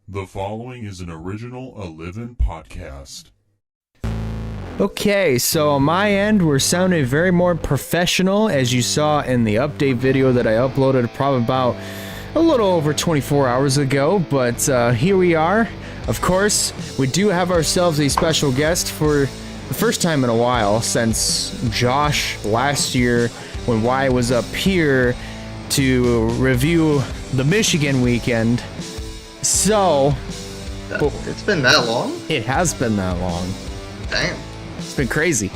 The following is an original Livin' podcast. Okay, so on my end, we're sounding very more professional, as you saw in the update video that I uploaded probably about a little over 24 hours ago, but here we are. Of course, we do have ourselves a special guest for the first time in a while since Josh last year when Wyatt was up here to review the Michigan weekend. So... It's been that long? It has been that long. Damn. It's been crazy.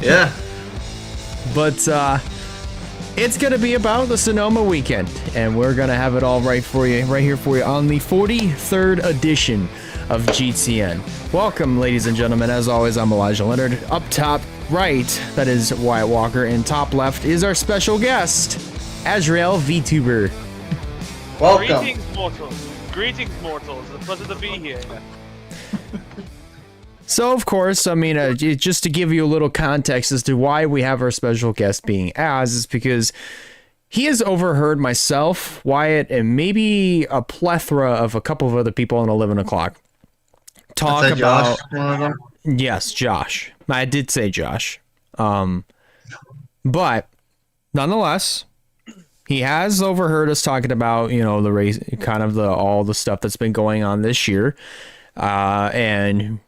Yeah. But it's going to be about the Sonoma weekend, and we're going to have it all right here for you on the 43rd edition of GTN. Welcome, ladies and gentlemen. As always, I'm Elijah Leonard. Up top right, that is Wyatt Walker, and top left is our special guest, Azrael VTuber. Welcome. Greetings, mortals. It's a pleasure to be here. So, of course, I mean, just to give you a little context as to why we have our special guest being Az, is because he has overheard myself, Wyatt, and maybe a plethora of a couple of other people on 11 o'clock talk about... Josh, one of them? Yes, Josh. I did say Josh. But, nonetheless... He has overheard us talking about, you know, the race, kind of all the stuff that's been going on this year, and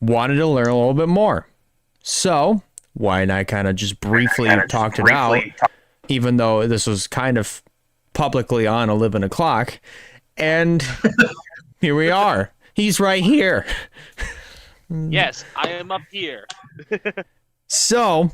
wanted to learn a little bit more. So, why not kind of just briefly talked it out, even though this was kind of publicly on 11 o'clock, and here we are. He's right here. Yes, I am up here. So...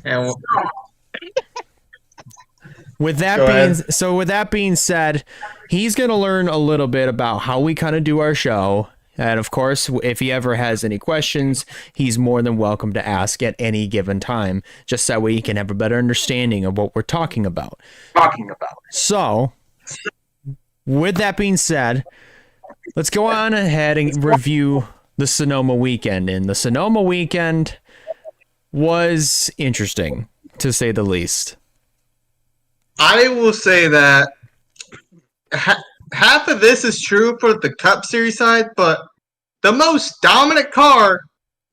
With that being said, he's going to learn a little bit about how we kind of do our show. And of course, if he ever has any questions, he's more than welcome to ask at any given time, just that way he can have a better understanding of what we're talking about. So, with that being said, let's go on ahead and review the Sonoma weekend. And the Sonoma weekend was interesting, to say the least. I will say that half of this is true for the Cup Series side, but the most dominant car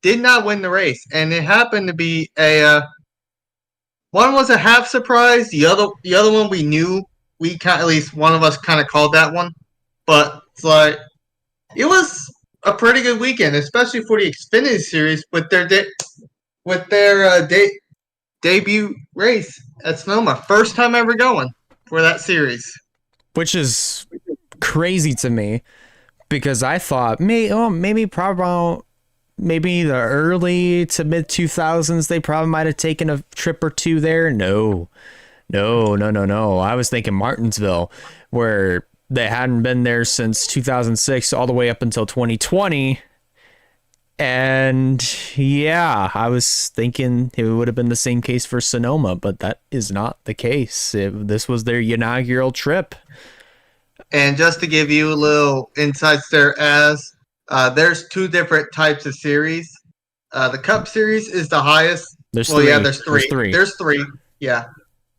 did not win the race, and it happened to be one was a half surprise. The other one we knew, at least one of us kind of called that one, but it's like it was a pretty good weekend, especially for the Xfinity Series with their debut race at Sonoma. First time ever going for that series. Which is crazy to me because I thought maybe the early to mid 2000s they probably might have taken a trip or two there. No. I was thinking Martinsville, where they hadn't been there since 2006 all the way up until 2020. And yeah, I was thinking it would have been the same case for Sonoma, but that is not the case. This was their inaugural trip. And just to give you a little insights there, there's two different types of series. The Cup Series is the highest. There's three. There's three. Yeah.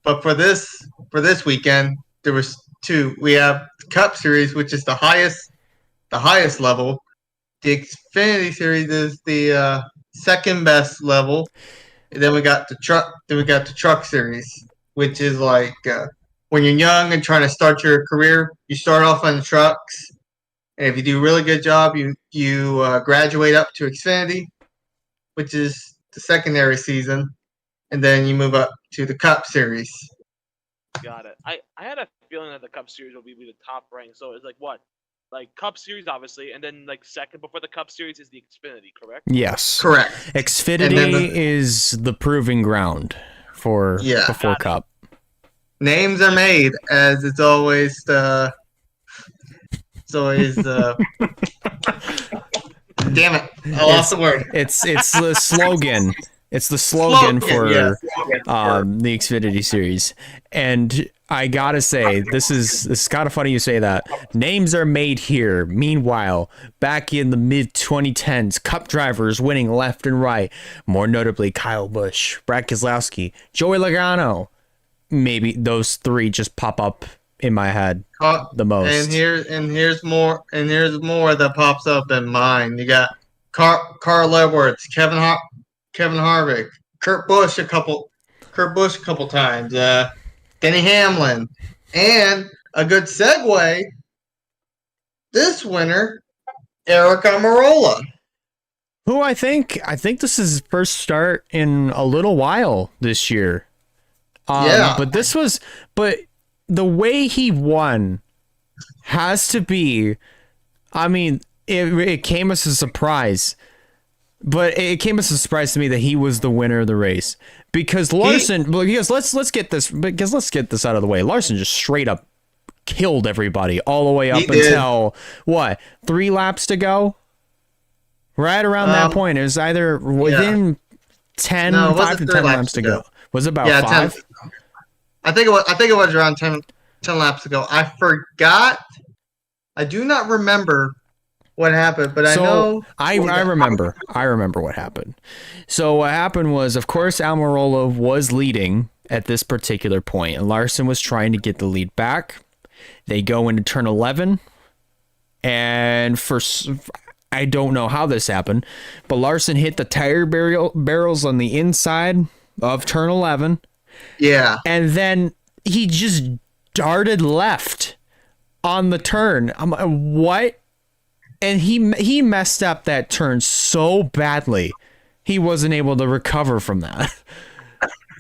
But for this weekend, there was two. We have the Cup Series, which is the highest level. The Xfinity Series is the second best level, and then we got the Truck Series, which is like when you're young and trying to start your career, you start off on the trucks, and if you do a really good job, you graduate up to Xfinity, which is the secondary season, and then you move up to the Cup Series. Got it. I had a feeling that the Cup Series would be the top rank. So it's like what? Like Cup Series, obviously, and then like second before the Cup Series is the Xfinity, correct? Yes. Correct. Xfinity is the proving ground before Cup. Names are made, as it's always the... Damn it. I lost the word. It's the slogan. It's the slogan for the Xfinity Series. And I gotta say, this is kind of funny you say that. Names are made here. Meanwhile, back in the mid-2010s, Cup drivers winning left and right. More notably, Kyle Busch, Brad Keselowski, Joey Logano. Maybe those three just pop up in my head the most. And here's more that pops up in mine. You got Carl Edwards, Kevin Harvick, Kurt Busch a couple times, Denny Hamlin, and a good segue. This winner, Eric Almirola. Who I think this is his first start in a little while this year. But the way he won has to be, I mean, it came as a surprise. But it came as a surprise to me that he was the winner of the race because Larson. Let's get this out of the way. Larson just straight up killed everybody all the way up until what 3 laps to go. Right around that point, it was either within 5 to 10 laps to go. Was it about 5? 10. I think it was around 10 laps ago. I forgot. I do not remember what happened, but I know I remember what happened. So what happened was, of course, Almirola was leading at this particular point, and Larson was trying to get the lead back. They go into turn 11, and I don't know how this happened, but Larson hit the tire barrels on the inside of turn 11. Yeah, and then he just darted left on the turn. I'm like, what? And he messed up that turn so badly, he wasn't able to recover from that.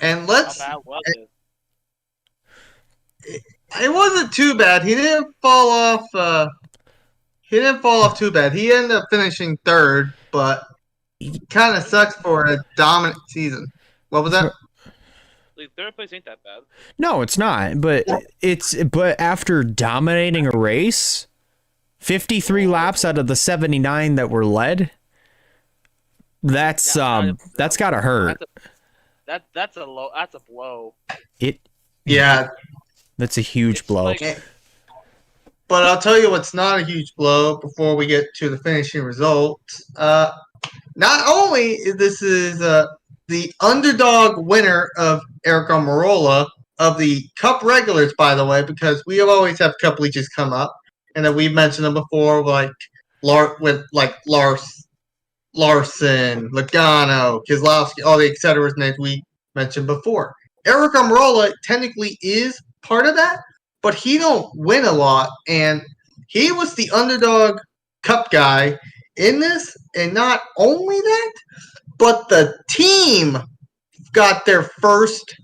And How bad was it? It wasn't too bad. He didn't fall off. He didn't fall off too bad. He ended up finishing 3rd, but kind of sucks for a dominant season. What was that? Like, 3rd place ain't that bad. No, it's not. But but after dominating a race, 53 laps out of the 79 that were led, that's gotta hurt. That's a blow. That's a huge blow. Like, but I'll tell you what's not a huge blow before we get to the finishing results. Not only is this the underdog winner of Eric Almirola of the Cup regulars, by the way, because we always have Cup leeches come up, and then we've mentioned them before, like Larson, Logano, Keselowski, all the etc. names we mentioned before. Eric Almirola technically is part of that, but he don't win a lot, and he was the underdog Cup guy in this, and not only that, but the team got their first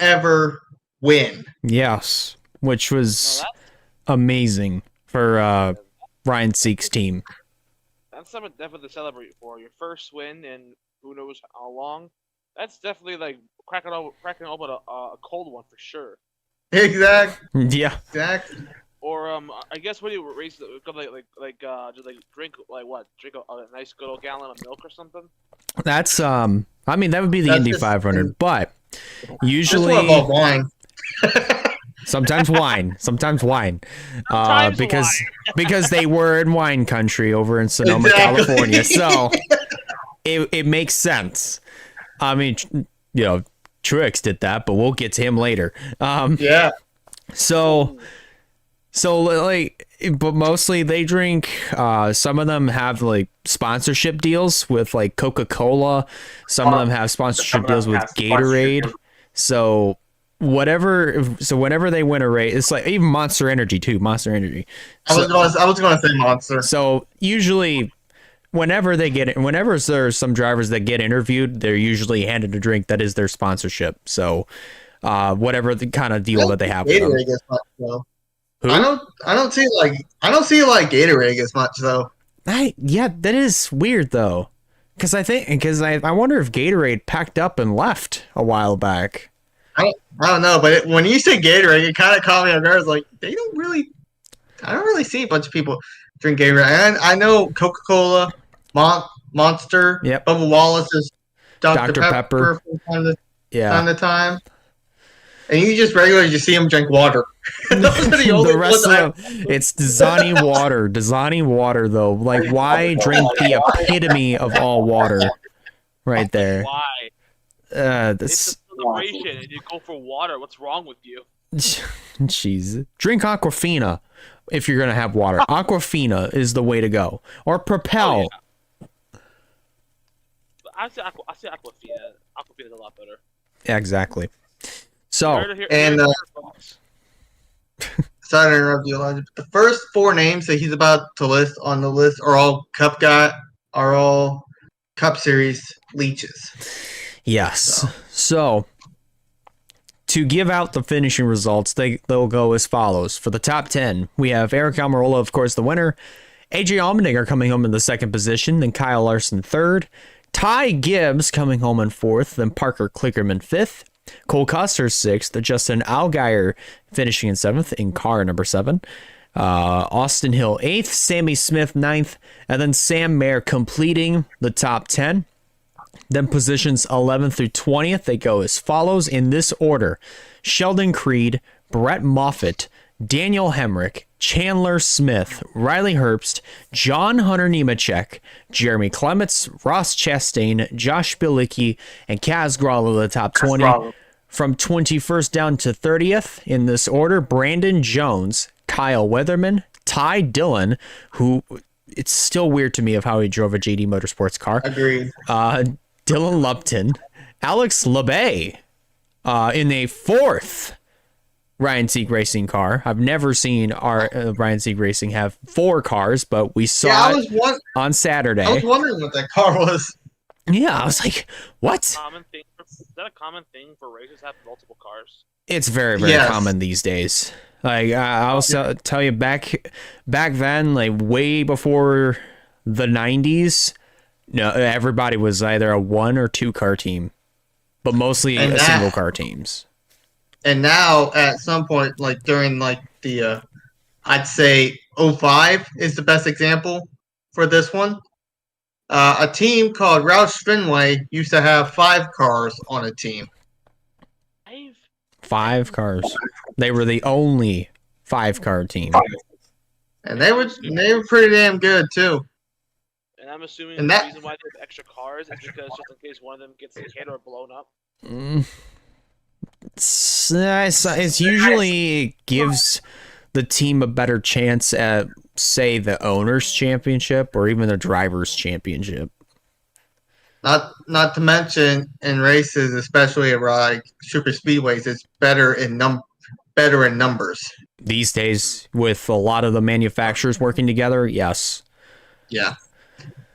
ever win. Yes, which was amazing for Ryan Seek's team. That's something definitely to celebrate for. Your first win in who knows how long. That's definitely like cracking open a cold one for sure. Exactly. Yeah. Exactly. Or I guess when you race just drink a nice good old gallon of milk or something. That's I mean that would be the Indy 500, but usually wine. Sometimes wine. Because they were in wine country over in Sonoma, California. So it makes sense. I mean, Truex did that, but we'll get to him later. Yeah. So like, but mostly they drink. Some of them have like sponsorship deals with like Coca-Cola. Some of them have sponsorship deals with Gatorade. So whenever they win a race, it's like even Monster Energy too. Monster Energy. I was going to say Monster. So usually, whenever there's some drivers that get interviewed, they're usually handed a drink that is their sponsorship. So whatever the kind of deal that they have with them. Gets much, though. Who? I don't see like Gatorade as much though. That is weird though, because I wonder if Gatorade packed up and left a while back. I don't know, but when you say Gatorade, it kind of caught me on guard. Like I don't really see a bunch of people drink Gatorade. And I know Coca-Cola, Monster, yep. Bubba Wallace is Dr. Pepper from time to time. And you just regularly see them drink water. Those are the only the rest of them, it's Dasani water. Dasani water, though. Like, why drink the epitome of all water right there? Why? This... It's a celebration, and you go for water. What's wrong with you? Jeez. Drink Aquafina if you're going to have water. Aquafina is the way to go. Or Propel. Oh, yeah. I say Aquafina. Aquafina is a lot better. Exactly. So, sorry to interrupt you, Elijah. The first 4 names that he's about to list on the list are all Cup Series leeches. Yes. So to give out the finishing results, they'll go as follows. For the top 10, we have Eric Almirola, of course, the winner. AJ Allmendinger coming home in the second position, then Kyle Larson third. Ty Gibbs coming home in fourth, then Parker Klickerman fifth. Cole Custer sixth, Justin Allgaier finishing in seventh in car number 7. Austin Hill 8th, Sammy Smith 9th, and then Sam Mayer completing the top 10. Then positions 11th through 20th, they go as follows in this order. Sheldon Creed, Brett Moffitt, Daniel Hemrick, Chandler Smith, Riley Herbst, John Hunter Nemechek, Jeremy Clements, Ross Chastain, Josh Bilicki, and Kaz Gralla the top 20. From 21st down to 30th in this order, Brandon Jones, Kyle Weatherman, Ty Dillon, who it's still weird to me of how he drove a JD Motorsports car. Agreed. Dylan Lupton, Alex LeBay in a 4th Ryan Sieg Racing car. I've never seen our Ryan Sieg Racing have 4 cars, but we saw it on Saturday. I was wondering what that car was. Yeah, I was like, what? Is that a common thing for racers to have multiple cars? It's very, very common these days. Like, I'll tell you, back then, like way before the 90s, no, everybody was either a 1 or 2 car team, but mostly single car teams. And now, at some point, like during like the, I'd say 05 is the best example for this one. A team called Roush Fenway used to have 5 cars on a team. 5 cars. They were the only 5-car team, and they were pretty damn good too. And I'm assuming the reason why they have extra cars is because just in case one of them gets hit or blown up. It's usually gives the team a better chance at, say, the owner's championship or even the driver's championship. Not to mention in races, especially at like super speedways, it's better in numbers these days with a lot of the manufacturers working together. Yes. Yeah.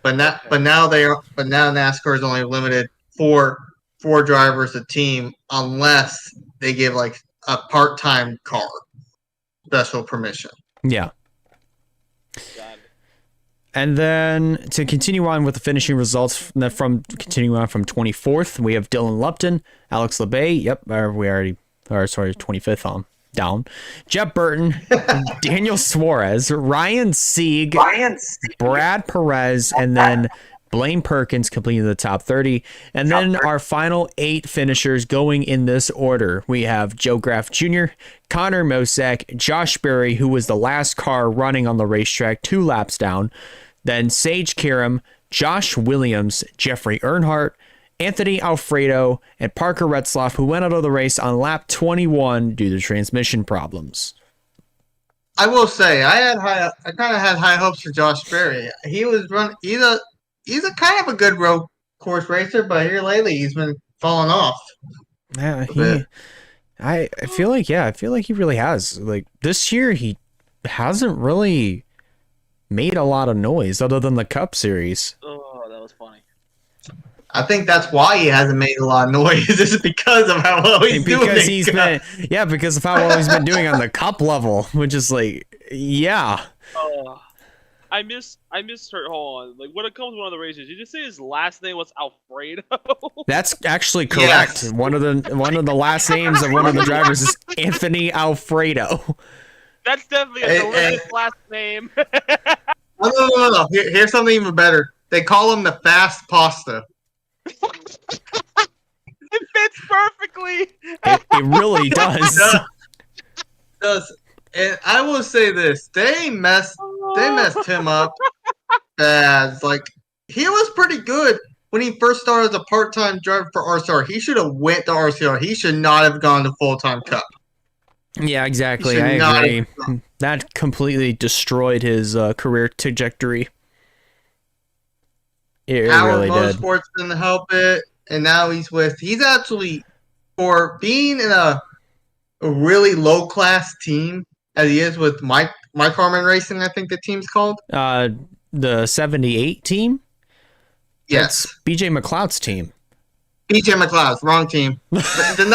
But now NASCAR is only limited four drivers a team unless they give like a part-time car special permission. Yeah. And then to continue on with the finishing results from 24th, we have Dylan Lupton, Alex LeBay. Yep, we already. 25th on down. Jeff Burton, Daniel Suarez, Ryan Sieg, Brad Perez, and then Blaine Perkins completing the top 30. And then our final 8 finishers going in this order. We have Joe Graff Jr., Connor Mosack, Josh Berry, who was the last car running on the racetrack 2 laps down. Then Sage Karam, Josh Williams, Jeffrey Earnhardt, Anthony Alfredo, and Parker Retzlaff, who went out of the race on lap 21 due to transmission problems. I will say I kind of had high hopes for Josh Berry. He was he's a kind of a good road course racer, but here lately he's been falling off. Yeah, I feel like he really has. Like this year, he hasn't really made a lot of noise other than the Cup Series. Oh, that was funny. I think that's why he hasn't made a lot of noise. Is because of how well he's doing. Because of how well he's been doing on the Cup level, which is like, yeah. I missed her. Hold on. Like when it comes to one of the races, did you say his last name was Alfredo? That's actually correct. Yes. One of the last names of one of the drivers is Anthony Alfredo. That's definitely a delicious last name. No. Here's something even better. They call him the Fast Pasta. It fits perfectly. It really does. It does. And I will say this: they messed him up bad. Like he was pretty good when he first started as a part-time driver for RCR. He should have went to RCR. He should not have gone to full-time Cup. Yeah, exactly. I agree. That completely destroyed his career trajectory. It Howard really did. Motorsports didn't help it, and now he's actually, for being in a really low class team as he is with Mike Harmon Racing, I think the team's called. The 78 team? Yes. That's BJ McLeod's team. BJ McLeod's wrong team. the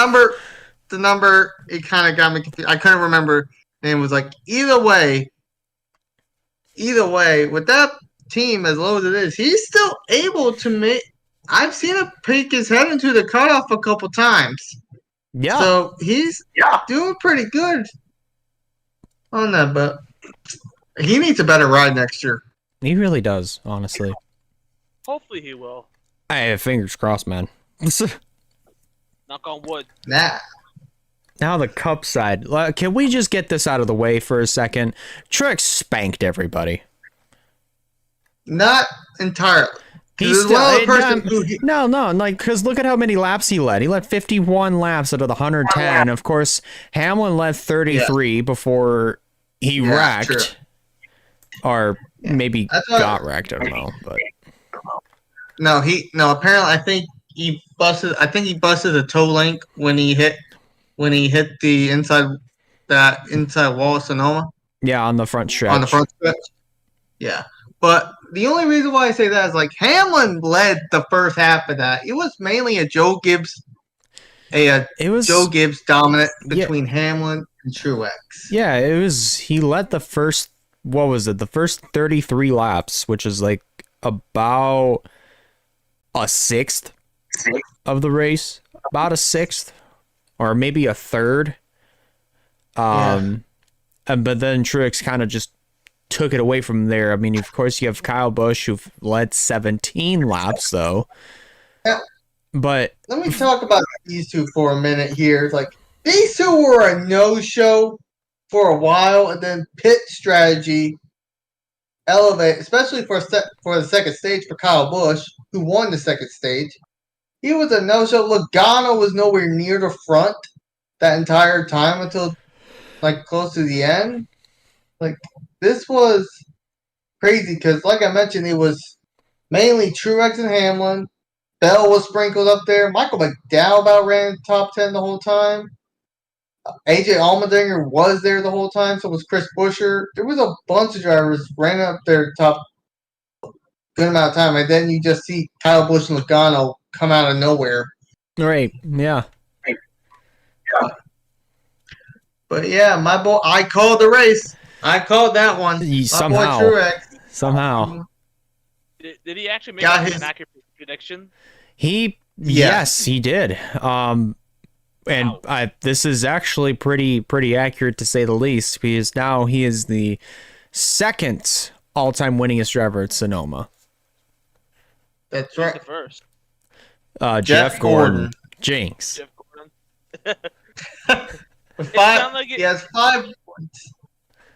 number, it kind of got me confused. I couldn't remember. And it was like, either way, with that team as low as it is, he's still able to make. I've seen him peek his head into the cutoff a couple times. Yeah. So he's doing pretty good on that, but he needs a better ride next year. He really does, honestly. Hopefully he will. I have fingers crossed, man. Knock on wood. Nah. Now the Cup side. Can we just get this out of the way for a second? Truex spanked everybody. Not entirely. He's still, because look at how many laps he led. He led 51 laps out of the 110. Of course, Hamlin led 33 before he wrecked. True. Or maybe got wrecked, I don't know. But No, apparently I think he busted a toe link when he hit the inside wall of Sonoma. Yeah, on the front stretch. Yeah. But the only reason why I say that is like Hamlin led the first half of that. It was mainly a Joe Gibbs dominant between Hamlin and Truex. Yeah, he led the first, the first 33 laps, which is like about a sixth of the race. About a sixth. Or maybe a third. But then Truex kind of just took it away from there. I mean, of course, you have Kyle Busch, who've led 17 laps, though. Yeah. But let me talk about these two for a minute here. Like, these two were a no-show for a while, and then pit strategy elevate, especially for the second stage for Kyle Busch, who won the second stage. He was a no-show. Logano was nowhere near the front that entire time until like close to the end. Like, this was crazy because, like I mentioned, it was mainly Truex and Hamlin. Bell was sprinkled up there. Michael McDowell about ran top 10 the whole time. AJ Allmendinger was there the whole time, so was Chris Buescher. There was a bunch of drivers ran up there top good amount of time, and then you just see Kyle Busch and Logano come out of nowhere. Right, yeah. But yeah, my boy, I called the race. I called that one. Somehow. My boy Truex. Somehow. Did he actually make an accurate prediction? Yes, he did. This is actually pretty accurate to say the least, because now he is the second all-time winningest driver at Sonoma. That's right. The first. Jeff Gordon. Jinx. Jeff Gordon. He has 5 points.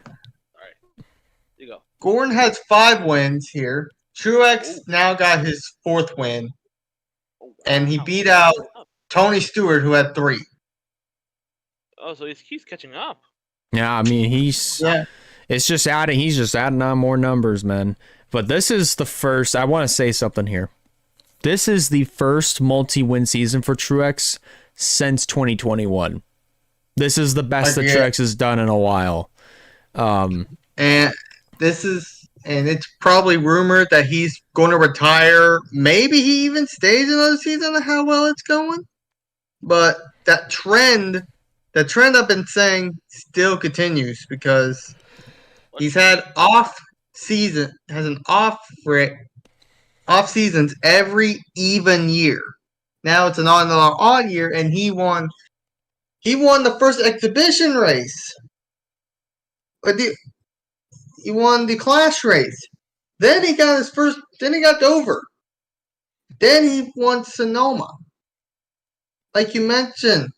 All right. You go. Gordon has 5 wins here. Truex now got his 4th win. And he beat out Tony Stewart, who had 3. Oh, so he's catching up. Yeah, I mean, he's just adding on more numbers, man. But this is the first, I want to say something here. This is the first multi-win season for Truex since 2021. This is the best that Truex has done in a while. And it's probably rumored that he's going to retire. Maybe he even stays another season of how well it's going. But that trend I've been saying still continues because he's had off seasons every even year. Now it's another odd year, and he won the first exhibition race. He won the Clash race. Then he got Dover. Then he won Sonoma. Like you mentioned,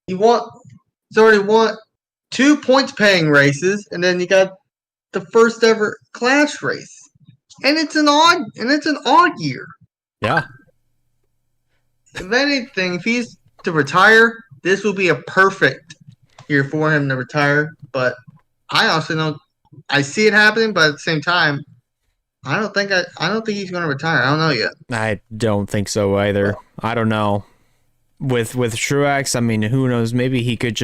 he's already won 2 points-paying races, and then you got the first ever Clash race. And it's an odd year. Yeah. If anything, if he's to retire, this will be a perfect here for him to retire. But I also don't. I see it happening, but at the same time, I don't think he's going to retire. I don't know yet. I don't think so either. I don't know. With Truex, I mean, who knows? Maybe he could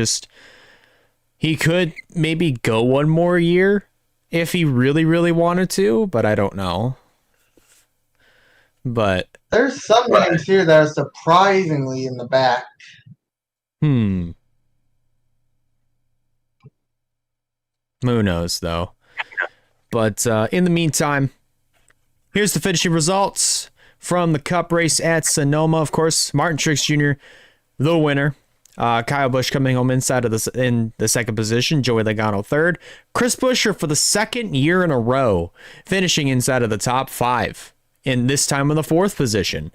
maybe go one more year if he really, really wanted to, but I don't know. But there's some names here that are surprisingly in the back. Who knows, though? But in the meantime, here's the finishing results from the Cup race at Sonoma. Of course, Martin Truex Jr., the winner. Kyle Busch coming home in the second position. Joey Logano third. Chris Buescher for the second year in a row, finishing inside of the top 5. And this time in the 4th position.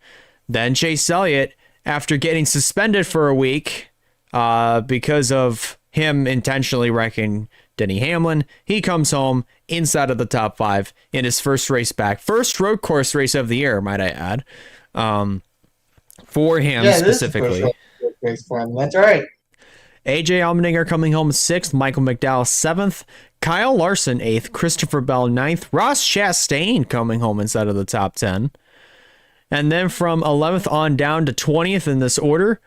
Then Chase Elliott, after getting suspended for a week because of him intentionally wrecking Denny Hamlin, he comes home inside of the top 5 in his first race back. First road course race of the year, might I add, for him specifically. Race for him. That's right. AJ Allmendinger coming home 6th, Michael McDowell 7th, Kyle Larson 8th, Christopher Bell 9th, Ross Chastain coming home inside of the top 10. And then from 11th on down to 20th in this order,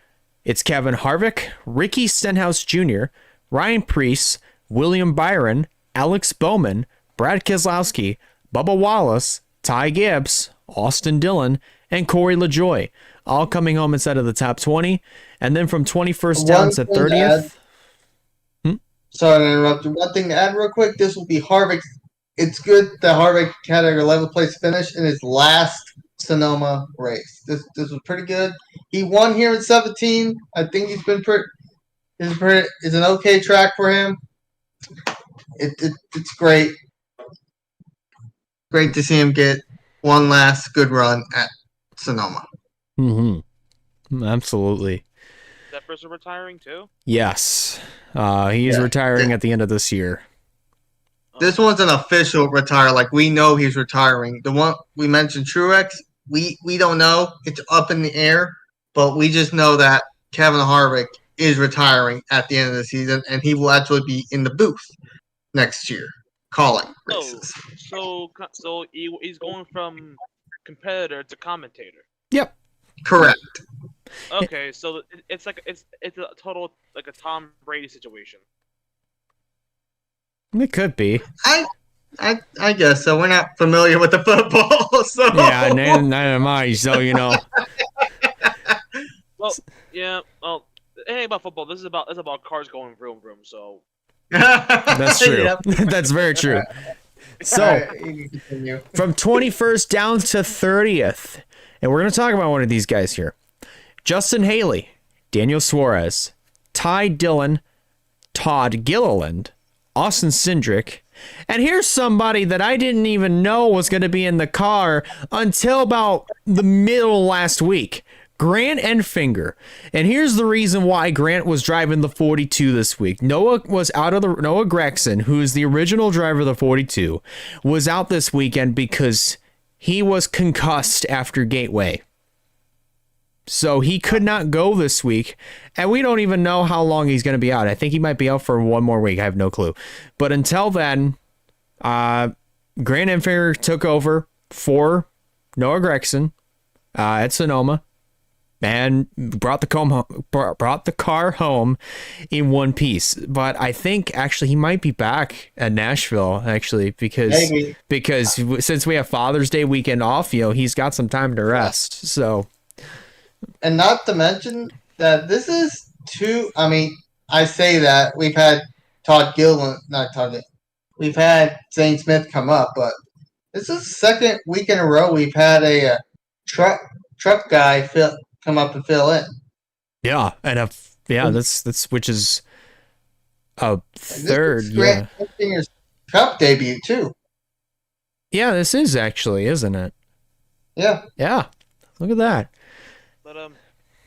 it's Kevin Harvick, Ricky Stenhouse Jr., Ryan Preece, William Byron, Alex Bowman, Brad Keselowski, Bubba Wallace, Ty Gibbs, Austin Dillon, and Corey LaJoie, all coming home inside of the top 20. And then from 21st down to 30th. Sorry to interrupt you. One thing to add real quick. This will be Harvick. It's good that Harvick had an 11th place finish in his last Sonoma race. This was pretty good. He won here in 17. I think he's been it's an okay track for him. It's great. Great to see him get one last good run at Sonoma. Absolutely. Is that person retiring too? Yes. He is retiring at the end of this year. This one's an official retire. Like, we know he's retiring. The one we mentioned, Truex, we don't know. It's up in the air. But we just know that Kevin Harvick is retiring at the end of the season, and he will actually be in the booth next year calling races. So he's going from competitor to commentator. Yep. Correct. Okay, so it's a total like a Tom Brady situation. It could be. I guess so. We're not familiar with the football, so yeah, neither am I. So Well, yeah. Well, it ain't about football. This is about cars going vroom vroom. So that's true. Yep. That's very true. So from 21st down to 30th, and we're going to talk about one of these guys here. Justin Haley, Daniel Suarez, Ty Dillon, Todd Gilliland, Austin Cindric, and here's somebody that I didn't even know was going to be in the car until about the middle last week, Grant Enfinger. And here's the reason why Grant was driving the 42 this week. Noah Gragson, who is the original driver of the 42, was out this weekend because he was concussed after Gateway. So he could not go this week, and we don't even know how long he's going to be out. I think he might be out for one more week. I have no clue. But until then, Grant Enfinger took over for Noah Gragson at Sonoma and brought the car home in one piece. But I think actually he might be back at Nashville because since we have Father's Day weekend off, he's got some time to rest. So. And not to mention that this is I say that we've had we've had Zane Smith come up, but this is the second week in a row we've had a truck guy come up and fill in. Yeah, and that's which is a third. Grant Enfinger's Cup debut too. Yeah, this is actually, isn't it? Yeah. Yeah. Look at that. But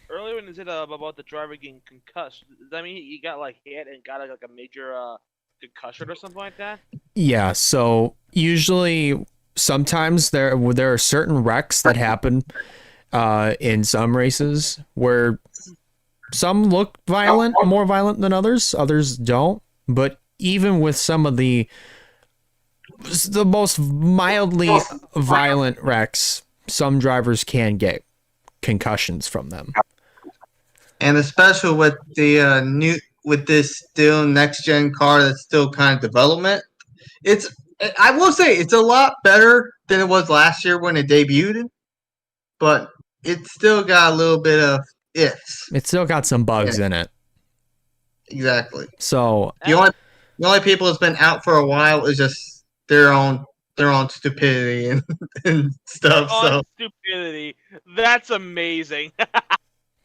earlier when you said about the driver getting concussed, does that mean he got hit and got like a major concussion or something like that? Yeah. So usually, sometimes there are certain wrecks that happen in some races where Some look violent, more violent than others. Others don't. But even with some of the most mildly violent wrecks, some drivers can get concussions from them. And especially with the with this still next gen car that's still kind of development, I will say it's a lot better than it was last year when it debuted, but it's still got a little bit of ifs. It's still got some bugs in it. Exactly. So the only people that's been out for a while is just their own stupidity and stuff. So stupidity. That's amazing.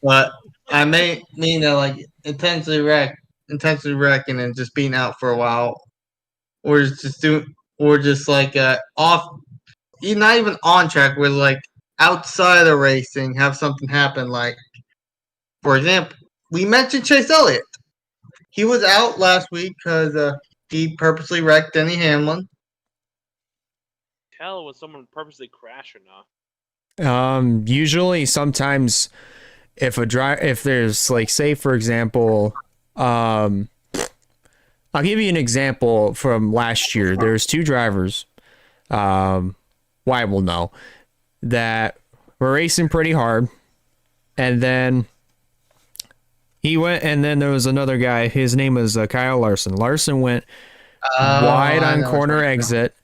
But I mean like intensely wrecking and just being out for a while, or just like off, not even on track, with like outside of racing, have something happen. Like, for example, we mentioned Chase Elliott. He was out last week because he purposely wrecked Denny Hamlin. Tell was someone purposely crash or not? Usually, sometimes. If there's like, say for example, I'll give you an example from last year. There's two drivers, why will know, that were racing pretty hard, and then there was another guy. His name was Kyle Larson. Larson went wide on corner exit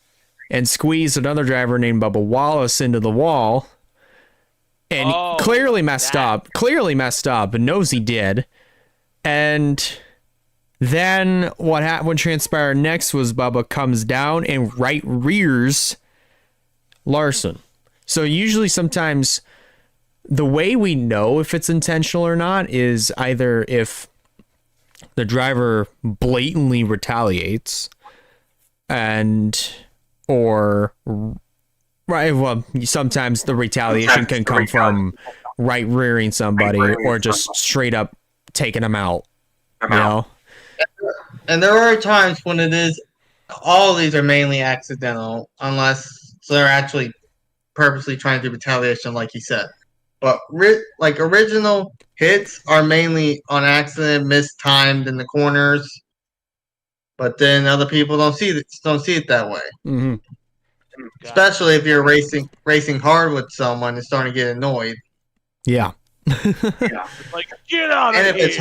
and squeezed another driver named Bubba Wallace into the wall. And clearly messed up, but knows he did. And then what transpired next was Bubba comes down and right rears Larson. So usually sometimes the way we know if it's intentional or not is either if the driver blatantly retaliates or right. Well, sometimes the retaliation can come from right rearing somebody or just straight up taking them out. You know? And there are times when it is, all of these are mainly accidental, unless they're actually purposely trying to do retaliation, like he said. But like original hits are mainly on accident, mistimed in the corners. But then other people don't see it that way. Mm-hmm. Especially if you're racing hard with someone and starting to get annoyed. Yeah. Like, get out of here. It's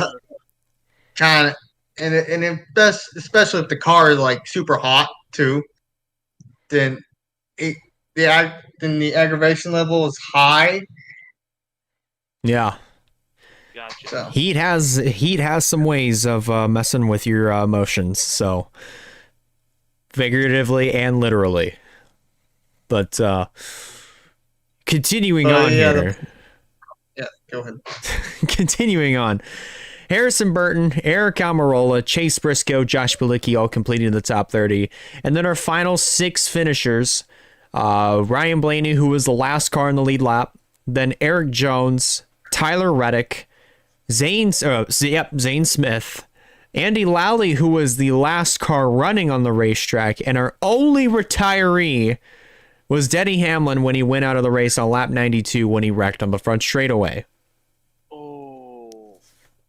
kind of, especially if the car is like super hot too, then the aggravation level is high. Yeah. Gotcha. So. Heat has some ways of messing with your emotions, so figuratively and literally. But continuing on here. Go ahead. Continuing on. Harrison Burton, Eric Almirola, Chase Briscoe, Josh Bilicki all completing the top 30. And then our final 6 finishers, Ryan Blaney, who was the last car in the lead lap, then Eric Jones, Tyler Reddick, Zane Smith, Andy Lally, who was the last car running on the racetrack, and our only retiree was Denny Hamlin when he went out of the race on lap 92 when he wrecked on the front straightaway. Oh.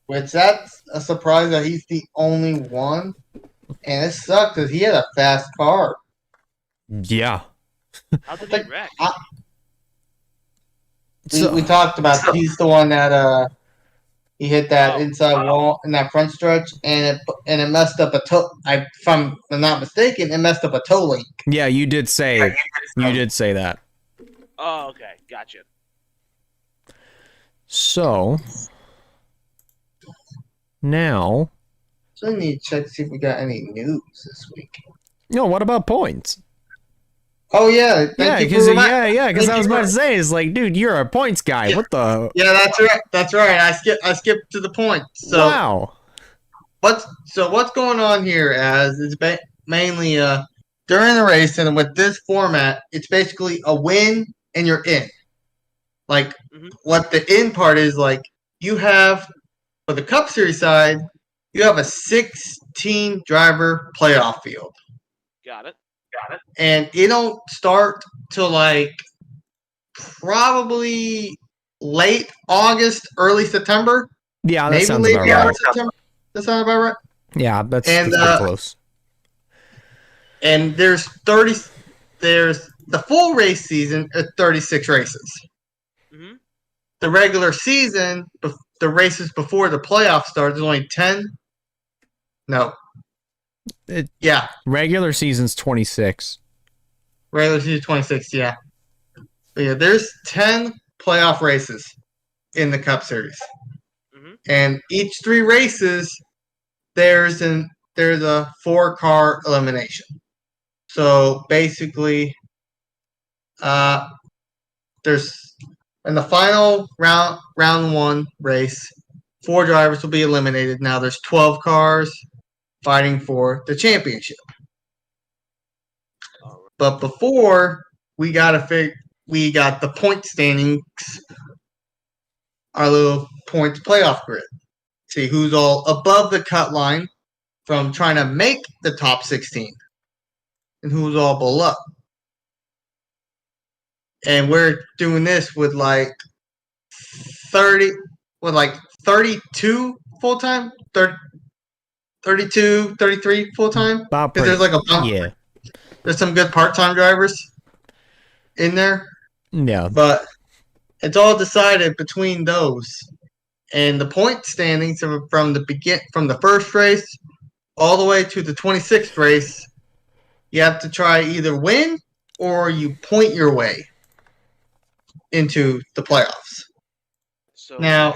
Which that's a surprise that he's the only one. And it sucked because he had a fast car. Yeah. How did he wreck? We talked about he's the one that he hit that inside wall in that front stretch, and it messed up a toe. If I'm not mistaken, it messed up a toe link. Yeah, you did say that. Oh, okay, gotcha. So now, I need to check to see if we got any news this week. No, what about points? Oh yeah, because I was about to say, it's like, dude, you're a points guy. Yeah. What the? Yeah, that's right. I skipped to the point. So wow. What's going on here? As it's mainly during the race, and with this format, it's basically a win and you're in. Like what the in part is, like you have for the Cup Series side, you have a 16 driver playoff field. Got it. And it don't start till like probably late August, early September. Yeah, that maybe sounds late about right. September. That sounds about right. Yeah, that's pretty close. And there's the full race season at 36 races. Mm-hmm. The regular season, the races before the playoffs start, there's only 10. No. Yeah. Regular season's 26. Regular season 26, yeah. But yeah, there's 10 playoff races in the Cup Series. Mm-hmm. And each 3 races, there's a 4-car elimination. So basically, there's in the final round 1 race, 4 drivers will be eliminated. Now there's 12 cars fighting for the championship. But before we got the point standings, our little points playoff grid. See who's all above the cut line from trying to make the top 16 and who's all below. And we're doing this with like 32 full-time, 32, 33 full-time. Because there's like a bump. Yeah. There's some good part-time drivers in there. Yeah. But it's all decided between those. And the point standings from the first race all the way to the 26th race, you have to try either win or you point your way into the playoffs. So now,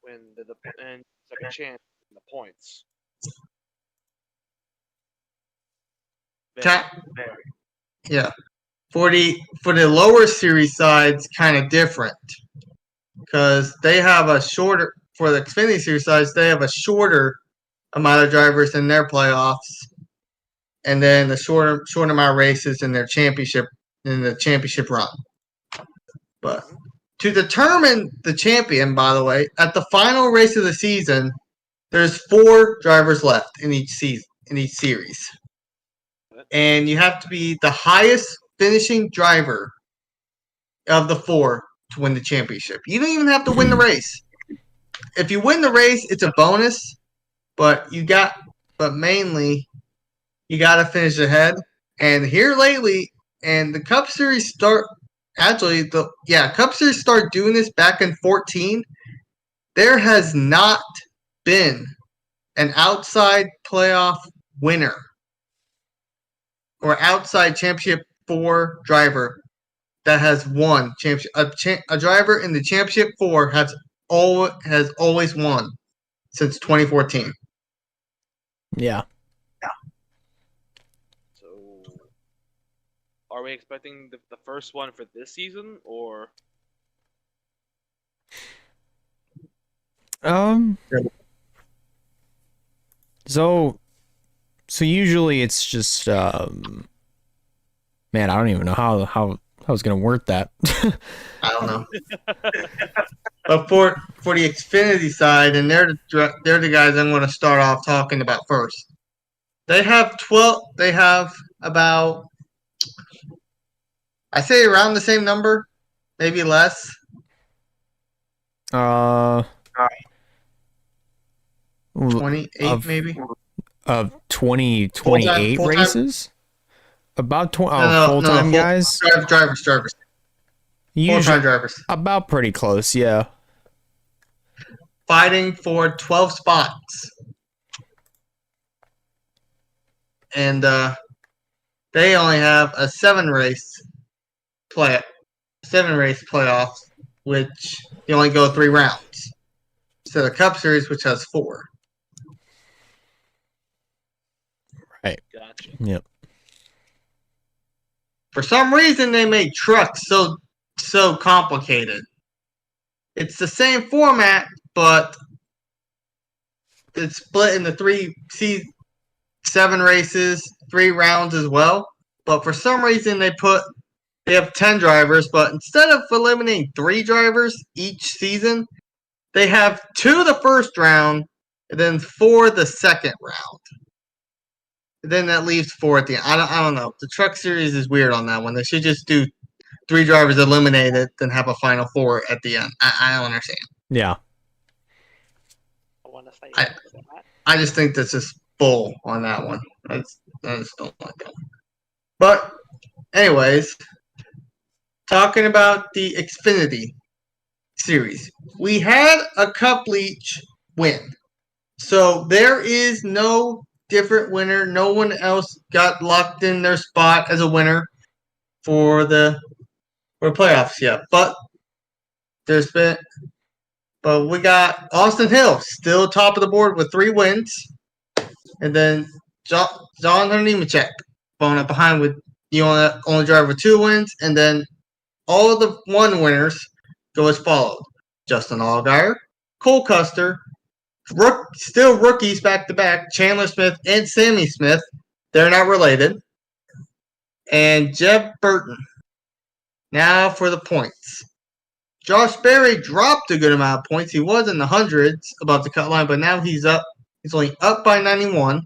when and second chance in the points. Yeah. For the lower series sides, kind of different because they have a shorter. For the Xfinity Series sides, they have a shorter amount of drivers in their playoffs, and then the short amount of races in their championship run. But to determine the champion, by the way, at the final race of the season, there's 4 drivers left in each series. And you have to be the highest finishing driver of the 4 to win the championship. You don't even have to win the race. If you win the race, it's a bonus, but mainly you got to finish ahead. And here lately, and the Cup Series Cup Series started doing this back in 2014. There has not been an outside playoff winner or outside championship 4 driver that has won championship. A driver in the championship 4 has always won since 2014. Yeah. So, are we expecting the first one for this season, or? So usually it's just man, I don't even know how I was gonna word that. I don't know. But for the Xfinity side, and they're the guys I'm going to start off talking about first. They have 12. They have about, I say around the same number, maybe less. 28 maybe. Of 28 races. About 20 full-time guys. Drivers. Full-time drivers. About pretty close, yeah. Fighting for 12 spots. And they only have a 7-race playoffs, which you only go 3 rounds. So the Cup Series, which has 4. Right. Gotcha. Yep. For some reason, they made trucks so complicated. It's the same format, but it's split into 7 races, 3 rounds as well. But for some reason, they have 10 drivers, but instead of eliminating 3 drivers each season, they have 2 the first round and then 4 the second round. And then that leaves 4 at the end. I don't know. The Truck Series is weird on that one. They should just do 3 drivers eliminated, then have a final 4 at the end. I don't understand. Yeah. I just think that's just bull on that one. I just don't like that one. But anyways, talking about the Xfinity series, we had a Cup Leech win. So there is no different winner. No one else got locked in their spot as a winner for the playoffs yet. But we got Austin Hill still top of the board with 3 wins, and then John Nemechek falling up behind with the only driver with 2 wins, and then all the 1 winners go as followed: Justin Allgaier, Cole Custer, still rookies back to back, Chandler Smith and Sammy Smith. They're not related. And Jeb Burton. Now for the points. Josh Berry dropped a good amount of points. He was in the hundreds above the cut line, but now he's up. He's only up by 91.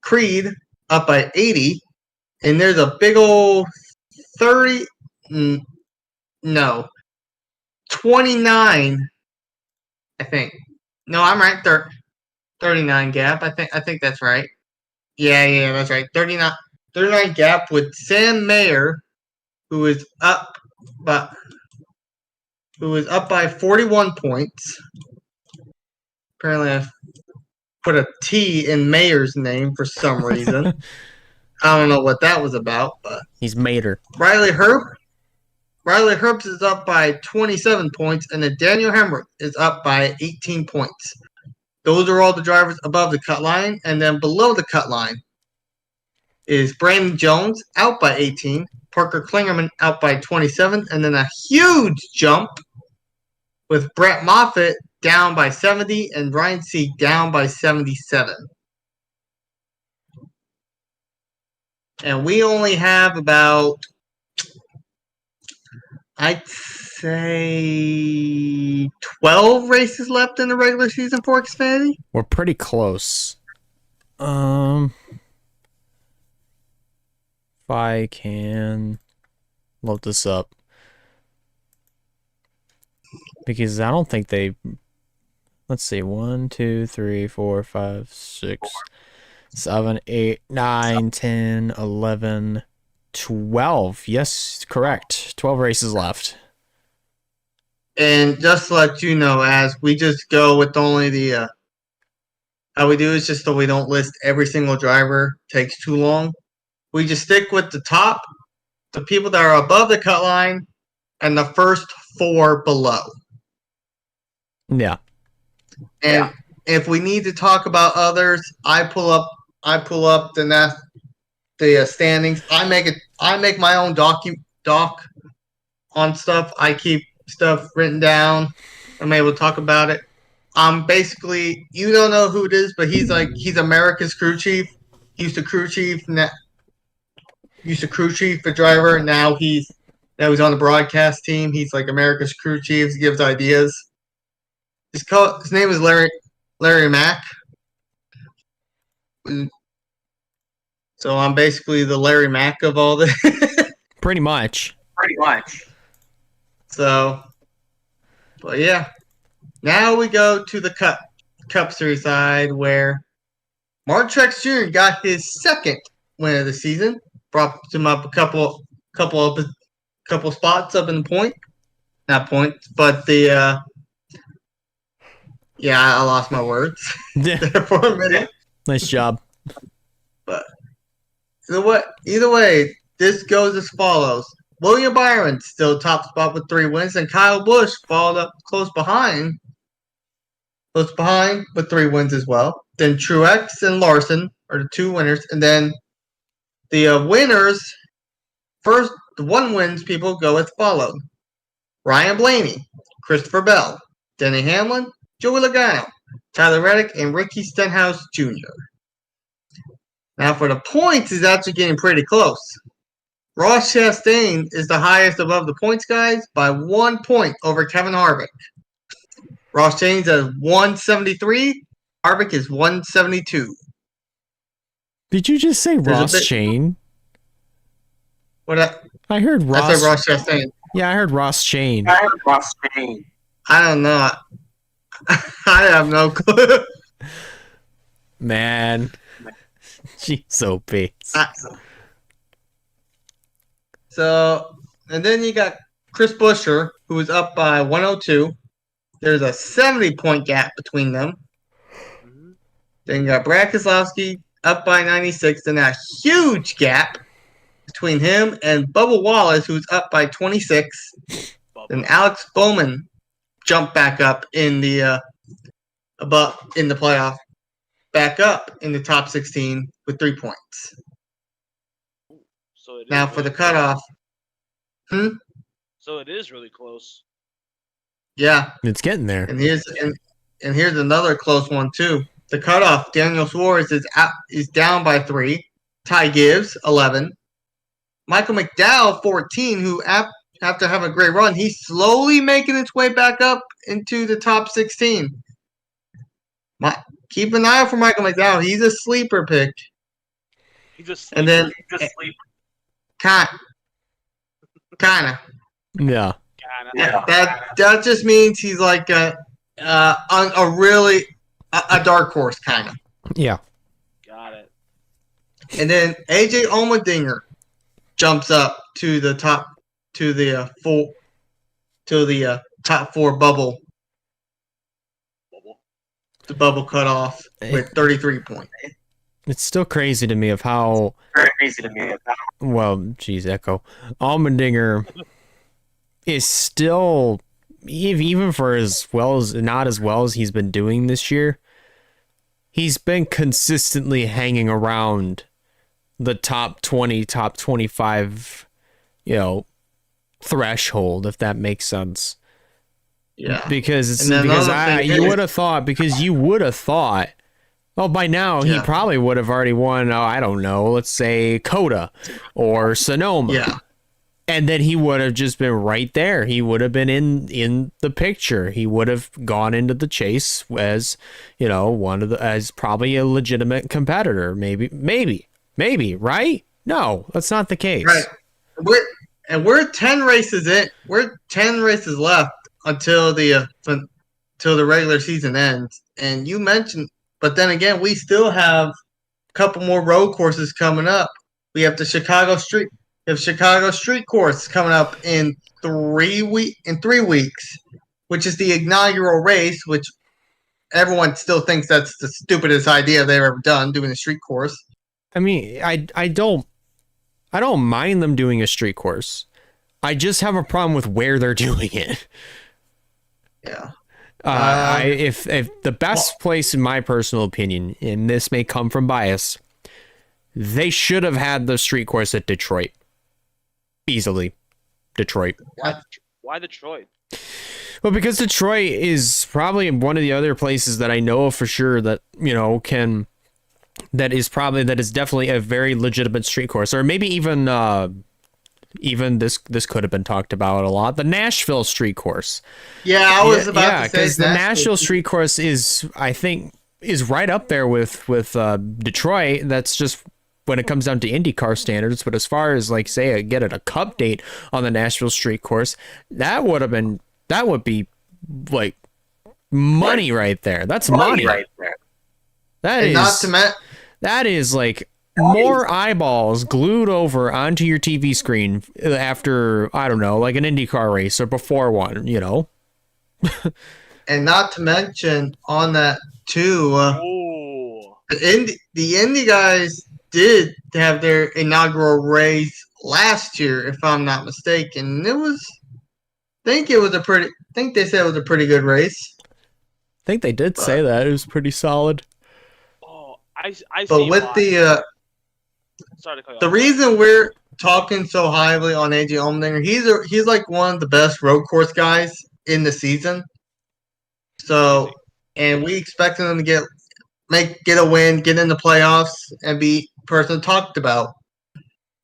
Creed up by 80. And there's a big old 30. No. 29, I think. No, I'm right. 39 gap. I think that's right. Yeah, that's right. 39 gap with Sam Mayer, who is up by 41 points. Apparently, I put a T in Mayer's name for some reason. I don't know what that was about, but he's Mater. Riley Herbst is up by 27 points, and then Daniel Hemrick is up by 18 points. Those are all the drivers above the cut line, and then below the cut line is Brandon Jones out by 18, Parker Klingerman out by 27, and then a huge jump with Brett Moffitt down by 70 and Ryan Sieg down by 77. And we only have about, I'd say, 12 races left in the regular season for Xfinity. We're pretty close. If I can load this up, because I don't think they. Let's see, 1, 2, 3, 4, 5, 6, 7, 8, 9, 10, 11, 12. Yes, correct. 12 races left. And just to let you know, as we just go with only the how we do is just so we don't list every single driver. Takes too long. We just stick with the top, the people that are above the cut line, and the first 4 below. Yeah. And if we need to talk about others, I pull up the standings. I make my own doc on stuff. I keep stuff written down. I'm able to talk about it. Basically, you don't know who it is, but he's America's crew chief. He used to crew chief a driver. Now he's on the broadcast team. He's like America's crew chief. He gives ideas. His name is Larry Mack. So I'm basically the Larry Mack of all this. Pretty much. So, but yeah. Now we go to the Cup Series side where Mark Truex Jr. got his second win of the season. Brought him up a couple spots up in the point. Not points, but the I lost my words there for a minute. Nice job. But either way, this goes as follows. William Byron still top spot with 3 wins, and Kyle Busch followed up close behind with 3 wins as well. Then Truex and Larson are the 2 winners, and then the winners, first the 1 wins people go as followed: Ryan Blaney, Christopher Bell, Denny Hamlin, Joey Logano, Tyler Reddick, and Ricky Stenhouse Jr. Now for the points, is actually getting pretty close. Ross Chastain is the highest above the points guys by 1 point over Kevin Harvick. Ross Chain's at 173. Harvick is 172. Did you just say Ross Chain? What? I heard Ross. I said Ross Chastain. Yeah, I heard Ross Chain. I don't know. I have no clue. Man. She's so pissed. So, and then you got Chris Buescher, who was up by 102. There's a 70-point gap between them. Mm-hmm. Then you got Brad Keselowski up by 96, and a huge gap between him and Bubba Wallace, who's up by 26. Then Alex Bowman jumped back up in the playoff, back up in the top 16 with 3 points. So now for the cutoff. So it is really close. Yeah, it's getting there. And here's another close one too. The cutoff. Daniel Suarez is down by 3. Ty Gibbs 11. Michael McDowell 14, who after having a great run, he's slowly making its way back up into the top 16. Keep an eye out for Michael McDowell. He's a sleeper pick. He's a sleeper. And then kind of. Yeah. That just means he's like a really dark horse kind of. Yeah. Got it. And then AJ Allmendinger jumps up to the top top 4 bubble. The bubble cutoff with 33 points. It's still crazy to me of how. Well, geez, Echo. Allmendinger is still, even for not as well as he's been doing this year, he's been consistently hanging around the top 20, top 25, threshold, if that makes sense. Yeah. Because you would have thought, well, by now he probably would have already won, I don't know, let's say COTA or Sonoma. Yeah. And then he would have just been right there. He would have been in the picture. He would have gone into the chase as, as probably a legitimate competitor. Maybe, right? No, that's not the case. Right. We're 10 races in. We're 10 races left until the regular season ends. And you mentioned, but then again, we still have a couple more road courses coming up. We have the Chicago Street Course coming up in 3 weeks, which is the inaugural race, which everyone still thinks that's the stupidest idea they've ever done, doing a street course. I mean, I don't mind them doing a street course. I just have a problem with where they're doing it. Yeah. If the best place, in my personal opinion, and this may come from bias, they should have had the street course at Detroit. Easily. Detroit. Why Detroit? Well, because Detroit is probably one of the other places that I know for sure that, that is definitely a very legitimate street course. Or maybe even this could have been talked about a lot. The Nashville street course. Yeah, I was about to say because the Nashville street course is right up there with Detroit. That's just when it comes down to IndyCar standards. But as far as getting a cup date on the Nashville street course, that would be like money right there. That's money right there. That is like more eyeballs glued over onto your TV screen after, I don't know, like an IndyCar race or before one, And not to mention on that too, the Indy guys did have their inaugural race last year, if I'm not mistaken. I think they said it was a pretty good race. I think they did say that. It was pretty solid. Oh, I but with the reason we're talking so highly on AJ Allmendinger, he's like one of the best road course guys in the season. So, and we expect him to get a win, get in the playoffs, and be person talked about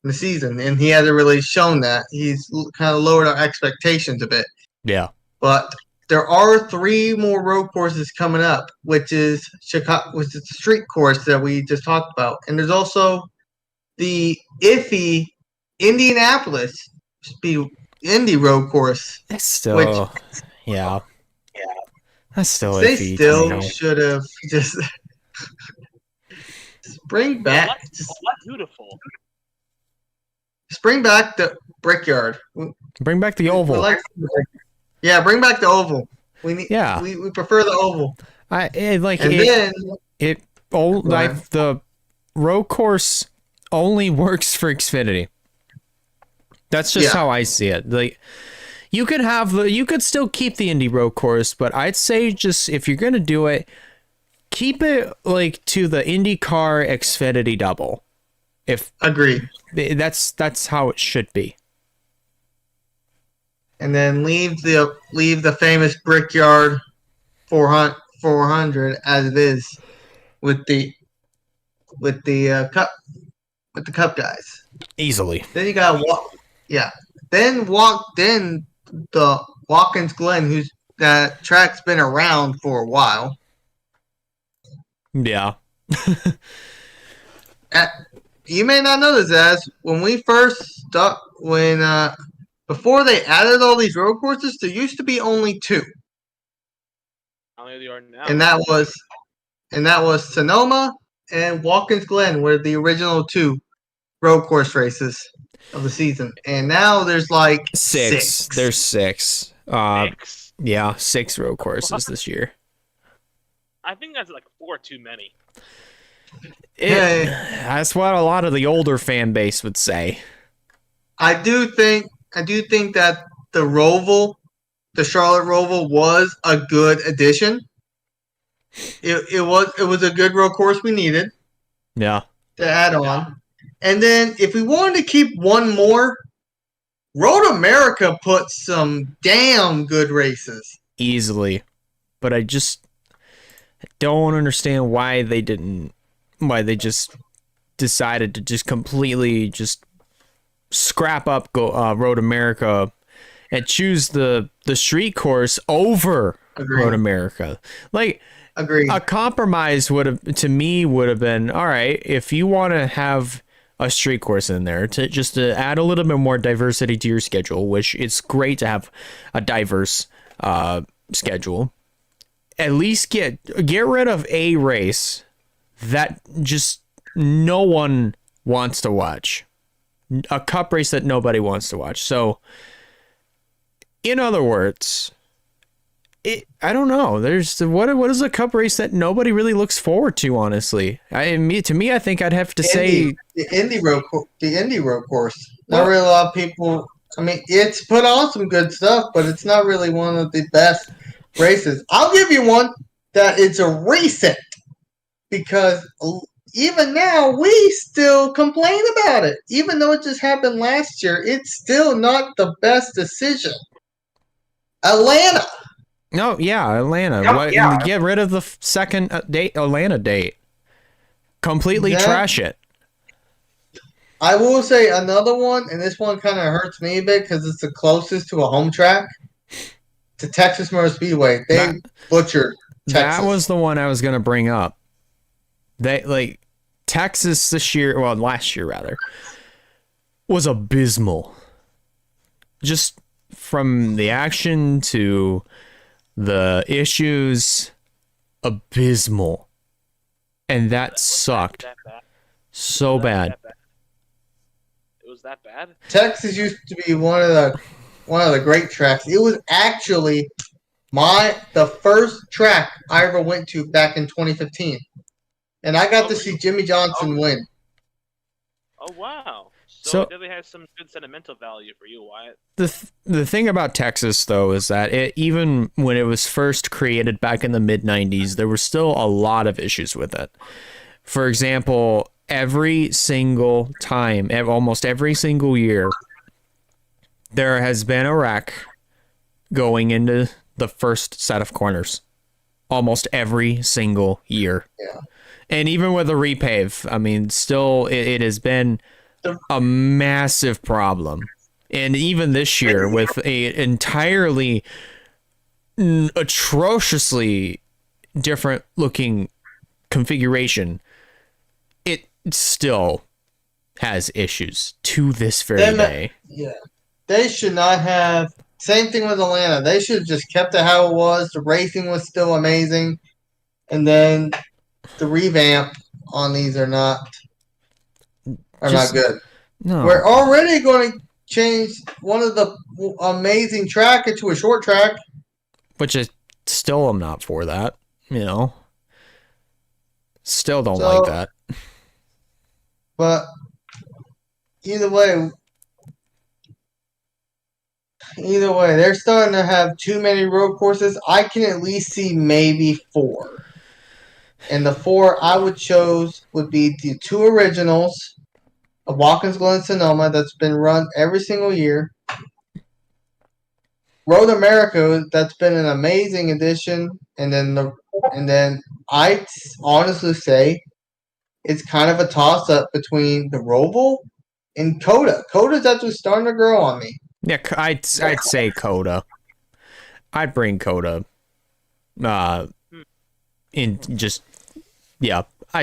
in the season. And he hasn't really shown that. He's kind of lowered our expectations a bit. Yeah. But there are 3 more road courses coming up, which is Chicago, which is the street course that we just talked about. And there's also the iffy Indianapolis Indy road course. Still, yeah. That's still they iffy. still should have just bring back. Beautiful. Bring back the Brickyard. Bring back the oval. Yeah, bring back the oval. We prefer the oval. The road course only works for Xfinity. That's just how I see it. Like, you could still keep the Indy road course, but I'd say just if you're gonna do it, keep it like to the IndyCar Xfinity double. Agreed. That's how it should be. And then leave the famous Brickyard 400 as it is with the cup guys. Easily. Then you got Then the Watkins Glen, that track's been around for a while. Yeah. You may not know this, as when we first before they added all these road courses, there used to be only two. How many are now? And that was Sonoma and Watkins Glen were the original two road course races of the season. And now there's like six. There's six. Six? Yeah, 6 road courses this year. I think that's like 4 too many. That's what a lot of the older fan base would say. I do think that the Charlotte Roval was a good addition. It was a good road course we needed. Yeah. To add on. And then if we wanted to keep one more, Road America put some damn good races. Easily. But I just don't understand why they just decided to just completely just scrap up Road America and choose the street course over Road America. Like, agreed. A compromise would have been, all right, if you want to have a street course in there to add a little bit more diversity to your schedule, which it's great to have a diverse schedule. At least get rid of a race that just no one wants to watch. A cup race that nobody wants to watch. So, in other words, I don't know. There's what is a cup race that nobody really looks forward to, honestly. I think I'd have to say the Indy road course. Not really a lot of people. I mean, it's put on some good stuff, but it's not really one of the best races. I'll give you one that it's a recent, because even now we still complain about it, even though it just happened last year. It's still not the best decision. Atlanta. No, yeah, Atlanta. Get rid of the second Atlanta date. Completely trash it. I will say another one, and this one kind of hurts me a bit because it's the closest to a home track, to Texas Motor Speedway. They butchered Texas. That was the one I was going to bring up. Texas last year rather, was abysmal. Just from the action to the issues, abysmal. And that sucked. So bad. It was that bad? Texas used to be one of the great tracks. It was actually the first track I ever went to back in 2015. And I got to see Jimmy Johnson win. Oh, wow. So it really has some good sentimental value for you, Wyatt. The thing about Texas, though, is that even when it was first created back in the mid-90s, there were still a lot of issues with it. For example, every single time, almost every single year, there has been a wreck going into the first set of corners. Almost every single year. Yeah. And even with a repave, I mean, still, it has been a massive problem. And even this year, with a entirely atrociously different looking configuration, it still has issues to this very day. Yeah. They should not have Same thing with Atlanta. They should have just kept it how it was. The racing was still amazing, and then the revamp on these are not good. No. We're already going to change one of the amazing track into a short track, which is still I'm not for that. Still don't like that. But either way, they're starting to have too many road courses. I can at least see maybe 4. And the 4 I would choose would be the 2 originals of Watkins Glen Sonoma that's been run every single year. Road America, that's been an amazing addition, and then I honestly say it's kind of a toss up between the Roval and Coda. Coda's actually starting to grow on me. Yeah, I'd say Coda. I'd bring Coda. I'd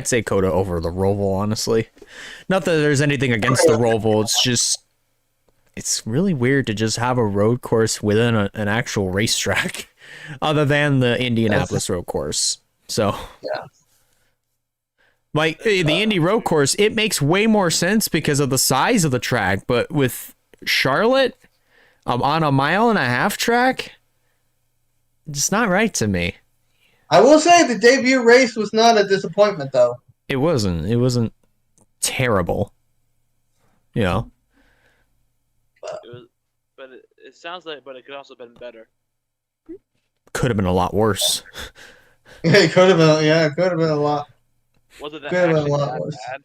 say Coda over the Roval, honestly. Not that there's anything against the Roval, it's just it's really weird to just have a road course within an actual racetrack, other than the Indianapolis road course. So, yeah. Like the Indy road course, it makes way more sense because of the size of the track. But with Charlotte, on a 1.5-mile track, it's not right to me. I will say the debut race was not a disappointment, though. It wasn't. It wasn't terrible. It sounds like, but it could also have been better. Could have been a lot worse. It could have been. Yeah, it could have been a lot. Was it actually that bad?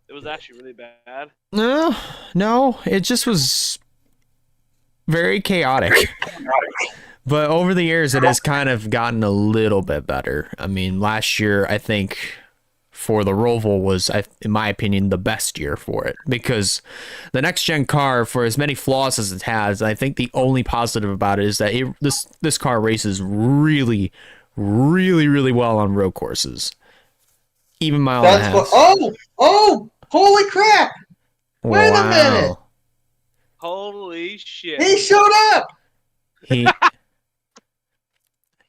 It was actually really bad. No, it just was very chaotic. But over the years, it has kind of gotten a little bit better. I mean, last year, I think, for the Roval was, in my opinion, the best year for it. Because the next-gen car, for as many flaws as it has, I think the only positive about it is that this car races really, really, really well on road courses. Even mile and a half. Oh, holy crap! Wait a minute! Holy shit! He showed up!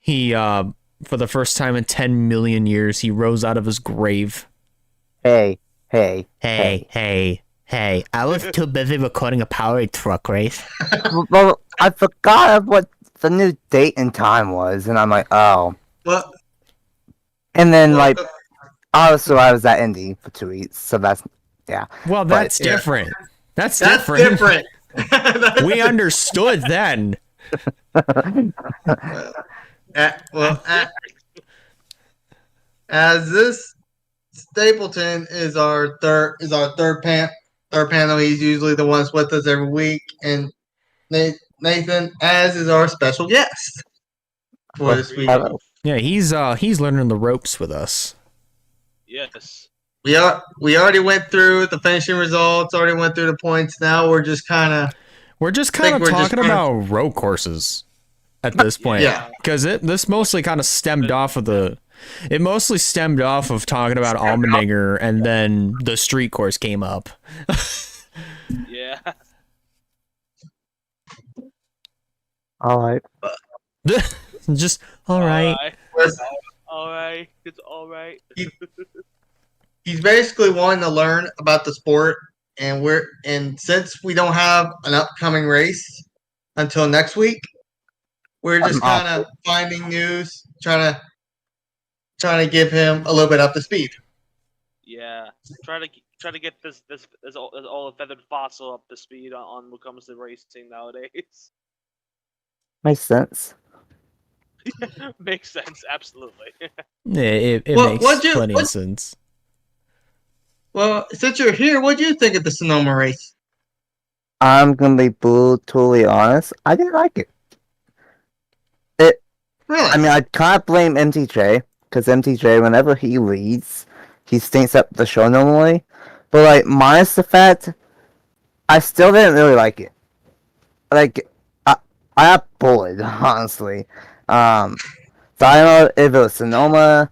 He for the first time in 10 million years, he rose out of his grave. Hey. I was too busy recording a Powerade truck race. Well, I forgot what the new date and time was, and I'm like, oh. Well, and then, also I was at Indy for 2 weeks, so that's, yeah. Well, that's different. Yeah. That's different. We understood then. As this Stapleton is our third panel. He's usually the one with us every week, and Nathan, as is our special guest for this week. Yeah, he's learning the ropes with us. Yes. We already went through the finishing results. Already went through the points. Now we're just kind of talking about road courses at this point. Yeah. Because this mostly kind of stemmed off of talking about Allmendinger, and then the street course came up. Yeah. All right. Just all right. All right. It's all right. He's basically wanting to learn about the sport, and since we don't have an upcoming race until next week, we're just kind of finding news, trying to give him a little bit up to speed. Yeah, try to get this all feathered fossil up to speed on what comes to racing nowadays. Makes sense. Makes sense, absolutely. Yeah, it makes plenty of sense. Well, since you're here, what do you think of the Sonoma race? I'm gonna be brutally honest. I didn't like it. Really? I mean, I can't blame MTJ, because MTJ, whenever he leads, he stinks up the show normally. But minus the fact, I still didn't really like it. I got bullied, honestly. So I don't know if it was Sonoma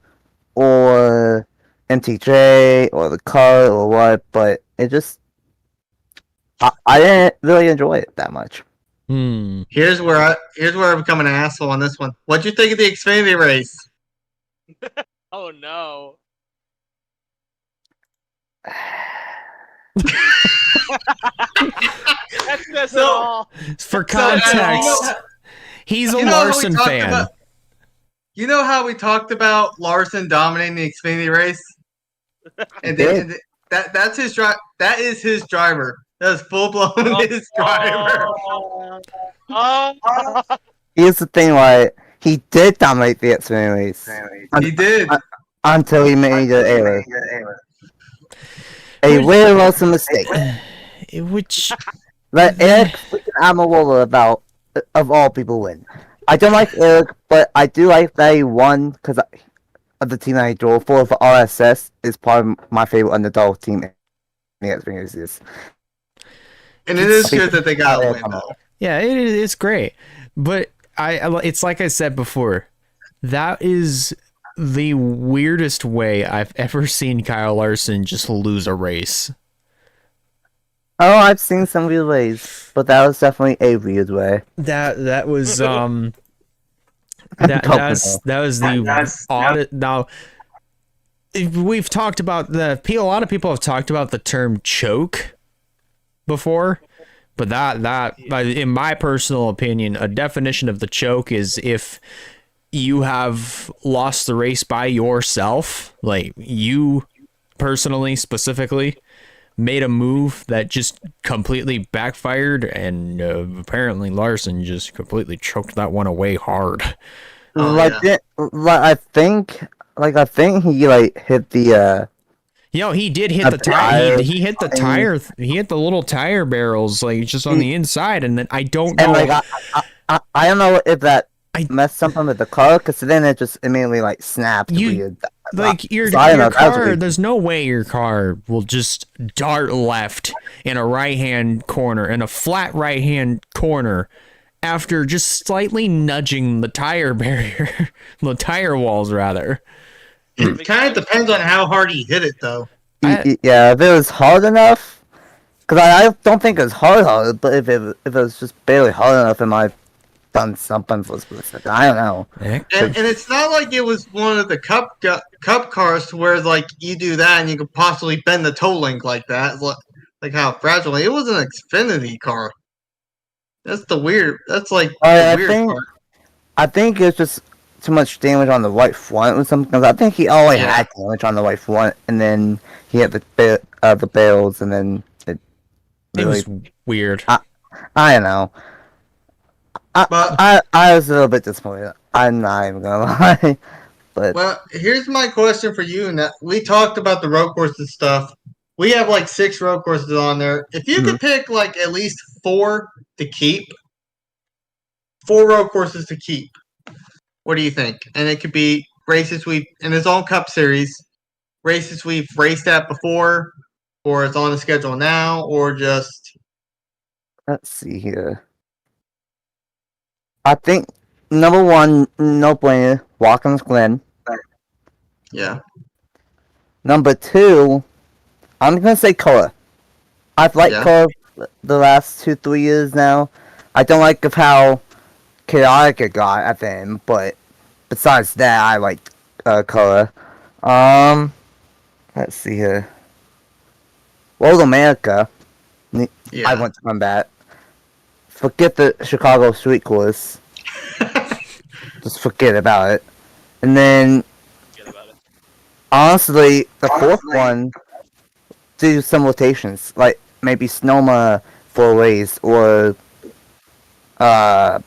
or MTJ or the car or what, but it just I didn't really enjoy it that much. Here's where I become an asshole on this one. What'd you think of the Xfinity race? Oh no. That's it all. For context, he's a Larson fan. You know how we talked about Larson dominating the Xfinity race? And that's his drive. That is his driver. That is full blown his driver. Here's the thing, right? He did dominate the Xfinity race. He did. Until he made an error. A really awesome mistake. Which let Eric freaking Amarola of all people win. I don't like Eric, but I do like that he won because of the team that he drove for. For RSS is probably my favorite underdog team in the Xfinity race. And it is good that they got a win, though. Yeah, it's great. But it's like I said before, that is the weirdest way I've ever seen Kyle Larson just lose a race. Oh, I've seen some weird ways, but that was definitely a weird way. That was that was the odd. Now we've talked about a lot of people have talked about the term choke before, but that in my personal opinion, a definition of the choke is if you have lost the race by yourself, like you personally, specifically, made a move that just completely backfired, and apparently Larson just completely choked that one away hard. I think he hit the. He did hit the tire. He hit the tire. He hit the little tire barrels, just on the inside, and then I don't know. And I don't know if that messed something with the car, because then it just immediately snapped. Your car. There's no way your car will just dart left in a right-hand corner, in a flat right-hand corner, after just slightly nudging the tire barrier, the tire walls rather. It kind of depends on how hard he hit it, though. Yeah, if it was hard enough, because I don't think it was hard, but if it was just barely hard enough, it might have done something for specific. I don't know. And it's not like it was one of the cup cars to where you do that and you could possibly bend the toe link like that, like how fragile. It was an Xfinity car. That's the weird. That's the weird part. I think it's just too much damage on the right front or something. Cause I think he only had damage on the right front, and then he had the barrels, and then it was weird. I don't know. I was a little bit disappointed. I'm not even gonna lie. But here's my question for you. And we talked about the road courses stuff. We have 6 road courses on there. If you could pick at least 4 to keep, 4 road courses to keep, what do you think? And it could be races in his own Cup Series, races we've raced at before, or it's on the schedule now, or just. Let's see here. I think number 1, no brainer, Watkins Glen. Yeah. Number 2, I'm gonna say Koa. I've liked Koa the last 2-3 years now. I don't like how chaotic it got at the end, but besides that, I like Koa. Let's see here. World America. Yeah. I want to come back. Forget the Chicago Street Course. Just forget about it. And then, honestly, the 4th one, do some rotations, like maybe Sonoma for a race, or I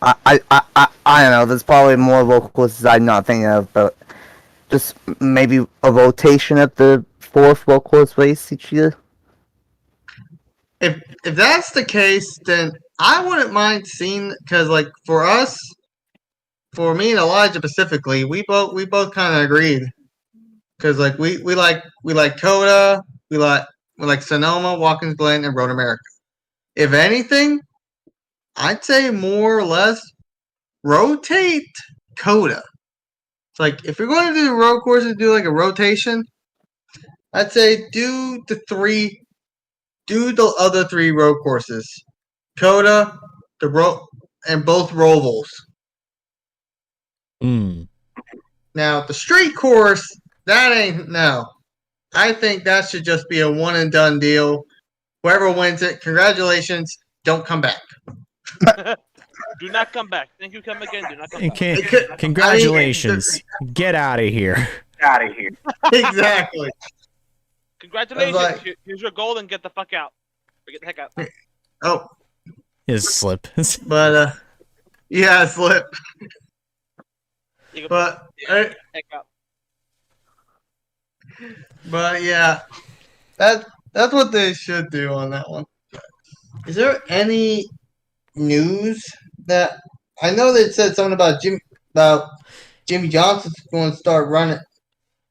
don't know. There's probably more local courses I'm not thinking of, but just maybe a rotation at the 4th local course race each year. If that's the case, then I wouldn't mind seeing, because for me and Elijah specifically, we both kind of agreed, because we like Coda, we like Sonoma, Watkins Glen, and Road America. If anything, I'd say more or less rotate Coda. It's if you're going to do the road courses, do a rotation. I'd say do the other 3 road courses. COTA, and both Rovals. Now the street course, that ain't no. I think that should just be a one and done deal. Whoever wins it, congratulations. Don't come back. Do not come back. Thank you. Come again. Do not come back. Congratulations. Get out of here. Exactly. Congratulations. Here's your gold and get the fuck out. Or get the heck out. Oh. His slip. But, yeah, slip. But, heck out. But, yeah. That's what they should do on that one. Is there any news that I know they said something about Jimmy Johnson's going to start running?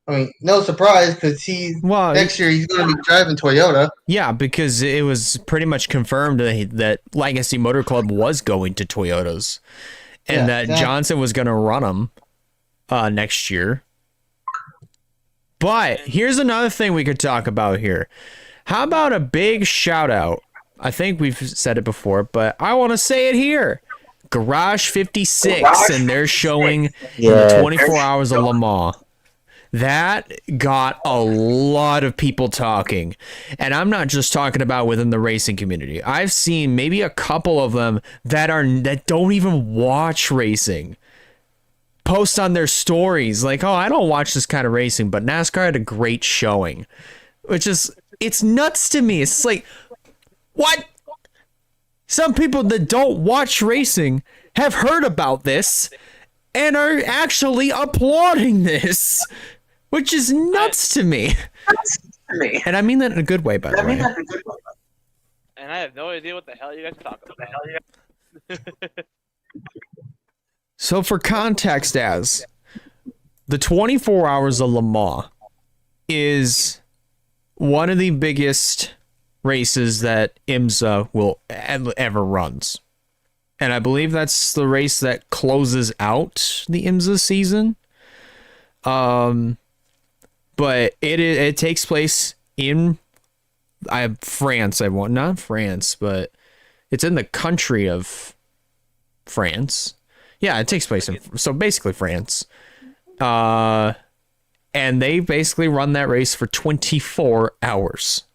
I mean, no surprise because next year he's going to be driving Toyota. Yeah, because it was pretty much confirmed that Legacy Motor Club was going to Toyotas, and that Johnson was going to run them next year. But here's another thing we could talk about here. How about a big shout out? I think we've said it before, but I want to say it here. Garage 56, and they're showing the 24 Hours of Le Mans. That got a lot of people talking. And I'm not just talking about within the racing community. I've seen maybe a couple of them that don't even watch racing post on their stories like, oh, I don't watch this kind of racing, but NASCAR had a great showing. Which is, it's nuts to me. It's like, what? Some people that don't watch racing have heard about this and are actually applauding this. Which is nuts to me. And I mean that in a good way, by the way. And I have no idea what the hell you guys are talking about. So for context, the 24 Hours of Le Mans is one of the biggest races that IMSA will ever runs. And I believe that's the race that closes out the IMSA season. But it takes place in France. Not France, but it's in the country of France. Yeah, it takes place so basically France. And they basically run that race for 24 hours.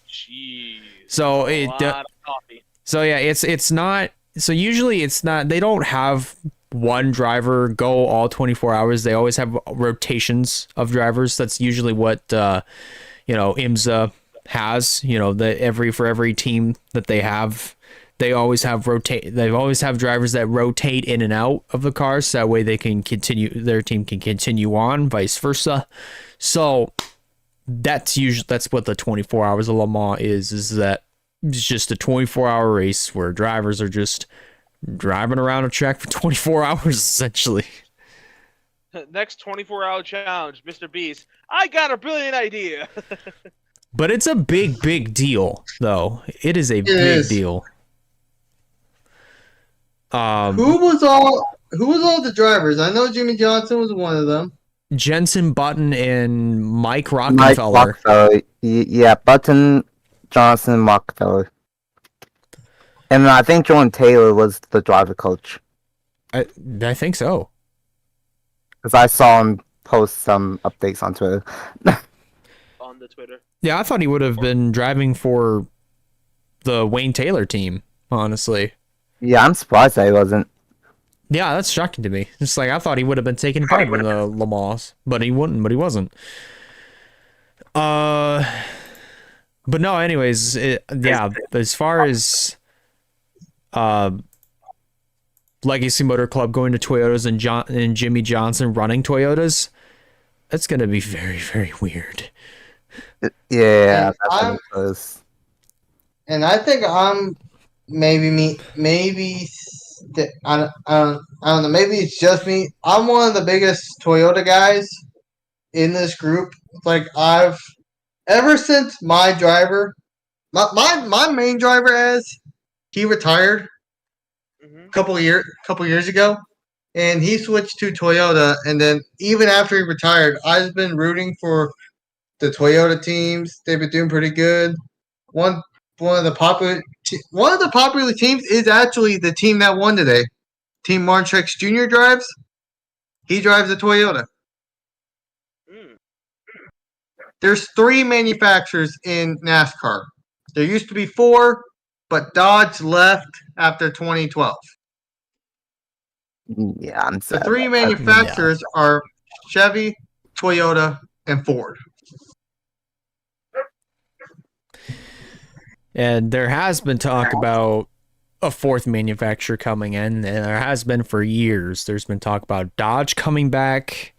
Jeez. So a lot of coffee. So yeah, it's not. So usually it's not. They don't have one driver go all 24 hours. They always have rotations of drivers. That's usually what IMSA has. For every team that they have, they always have drivers that rotate in and out of the car, so that way their team can continue on, vice versa. So that's what the 24 Hours of Le Mans is that it's just a 24-hour race where drivers are just driving around a track for 24 hours, essentially. Next 24-hour challenge, Mr. Beast. I got a brilliant idea. But it's a big deal, though. It is a big deal. Who was all the drivers? I know Jimmy Johnson was one of them. Jensen Button and Mike Rockefeller. Yeah, Button, Johnson, Rockefeller. And I think Jordan Taylor was the driver coach. I think so. Because I saw him post some updates on Twitter. On the Twitter. Yeah, I thought he would have been driving for the Wayne Taylor team, honestly. Yeah, I'm surprised that he wasn't. Yeah, that's shocking to me. It's like I thought he would have been taking part in the Le Mans, but he wasn't. But no, anyways, as far as Legacy Motor Club going to Toyotas and Jimmy Johnson running Toyotas, that's going to be very, very weird. Yeah, and I think I'm maybe I don't know, maybe it's just me. I'm one of the biggest Toyota guys in this group. Like I've ever since my driver, my main driver, as he retired a couple years ago, and he switched to Toyota. And then even after he retired, I've been rooting for the Toyota teams. They've been doing pretty good. One of the popular one of the popular teams is actually the team that won today. Team Martrex Jr. drives. He drives a Toyota. There's 3 manufacturers in NASCAR. There used to be 4, but Dodge left after 2012. Yeah, I'm sad. The 3 manufacturers are Chevy, Toyota, and Ford. And there has been talk about a 4th manufacturer coming in, and there has been for years. There's been talk about Dodge coming back.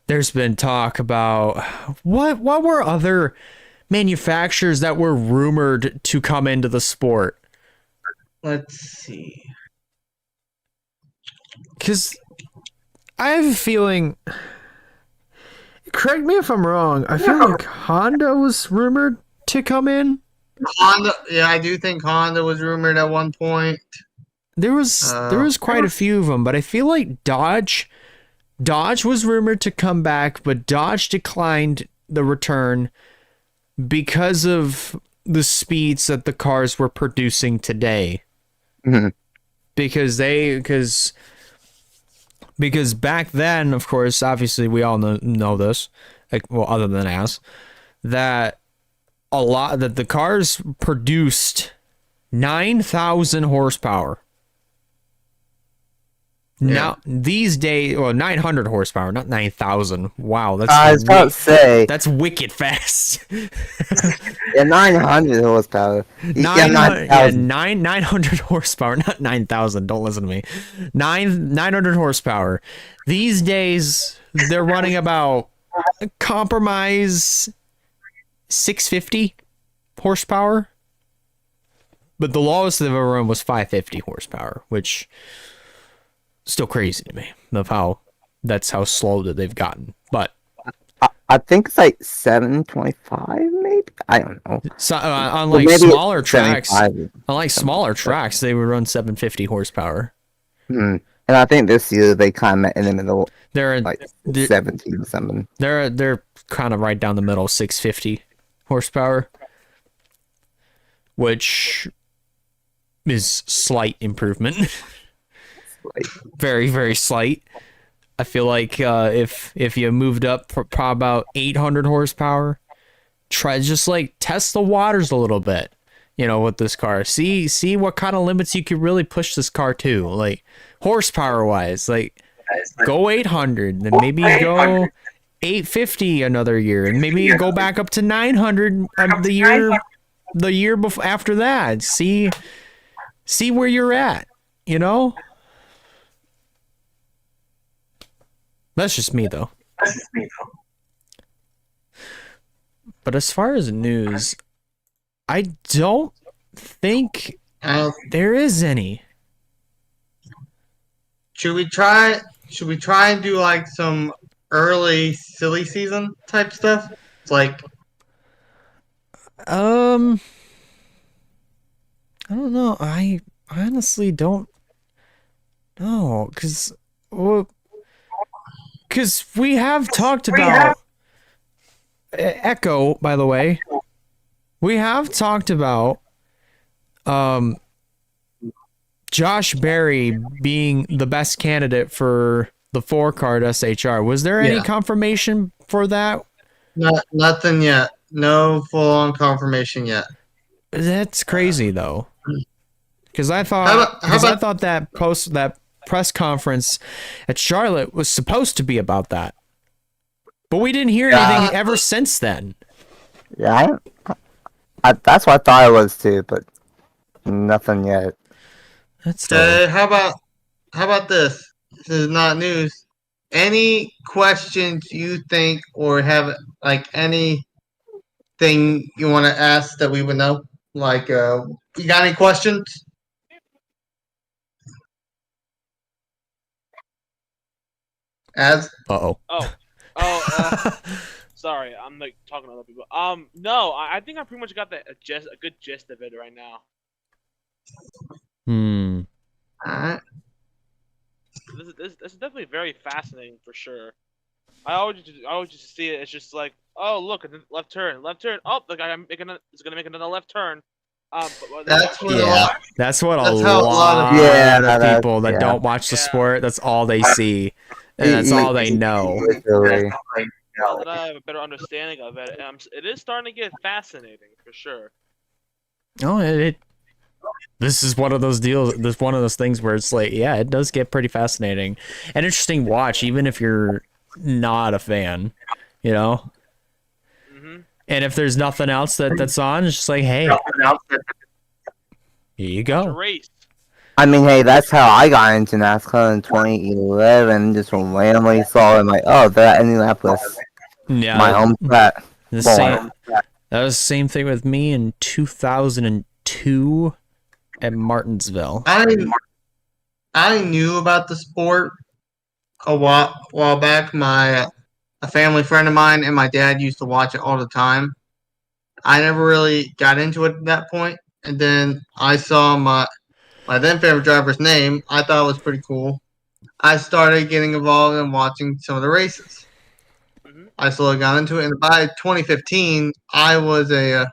There's been talk about what were other manufacturers that were rumored to come into the sport? Let's see. Because I have a feeling, correct me if I'm wrong, I feel like Honda was rumored to come in. Honda, yeah, I do think Honda was rumored at one point. There was quite a few of them, but I feel like Dodge was rumored to come back, but Dodge declined the return because of the speeds that the cars were producing today. Mm-hmm. Because back then, of course, obviously we all know this, like, well, other than us, that the cars produced 9,000 horsepower. Yeah. Now these days, 900 horsepower, not 9,000. Wow, I was about to say that's wicked fast. Yeah, 900 horsepower. 900 horsepower, not 9,000. Don't listen to me. 900 horsepower. These days, they're running about compromise 650 horsepower. But the lowest they've ever run was 550 horsepower, which still crazy to me of how that's how slow that they've gotten. But I think it's like 725, maybe. I don't know. So unlike smaller tracks, they would run 750 horsepower. And I think this year they kind of met in the middle. They're like 70 or something. They're kind of right down the middle, 650 horsepower, which is slight improvement. Very, very slight. I feel like if you moved up for probably about 800 horsepower, try just like test the waters a little bit, with this car. See what kind of limits you could really push this car to, like horsepower wise. Like go 800, then maybe go 850 another year, and maybe you go back up to 900 the year before after that. See where you're at, That's just me, though. But as far as news, I don't think there is any. Should we try and do like some early silly season type stuff? It's like I don't know. I honestly don't know, because we have talked about Echo, by the way. We have talked about Josh Berry being the best candidate for the 4-card SHR. Was there any confirmation for that? Nothing yet. No full-on confirmation yet. That's crazy, though. Because I thought that press conference at Charlotte was supposed to be about that, but we didn't hear anything ever since then. Yeah, that's what I thought it was too, but nothing yet. That's how about this? This is not news. Any questions you think or have like anything you want to ask that we would know? Like, you got any questions? Oh. Sorry, I'm like talking to other people. No, I think I pretty much got a good gist of it right now. Alright. This is definitely very fascinating for sure. I always just see it. It's just like, oh look, left turn. Oh, the guy is gonna make another left turn. That's what that's what that's a how a lot lot of people that don't watch the sport. That's all they see, and that's all they know. Literally. Now that I have a better understanding of it, it is starting to get fascinating for sure. Oh, this is one of those deals. This one of those things where it's like, yeah, it does get pretty fascinating and interesting to watch, even if you're not a fan, you know. Mm-hmm. And if there's nothing else that's on, it's just like, hey, here you go. Race. I mean, hey, that's how I got into NASCAR in 2011. Just randomly saw it, like, oh, they're at Indianapolis. Yeah, My home track. that was the same thing with me in 2002 at Martinsville. I knew about the sport a while back. A family friend of mine and my dad used to watch it all the time. I never really got into it at that point, and then I saw my then favorite driver's name. I thought it was pretty cool. I started getting involved in watching some of the races. Mm-hmm. I slowly got into it, and by 2015, I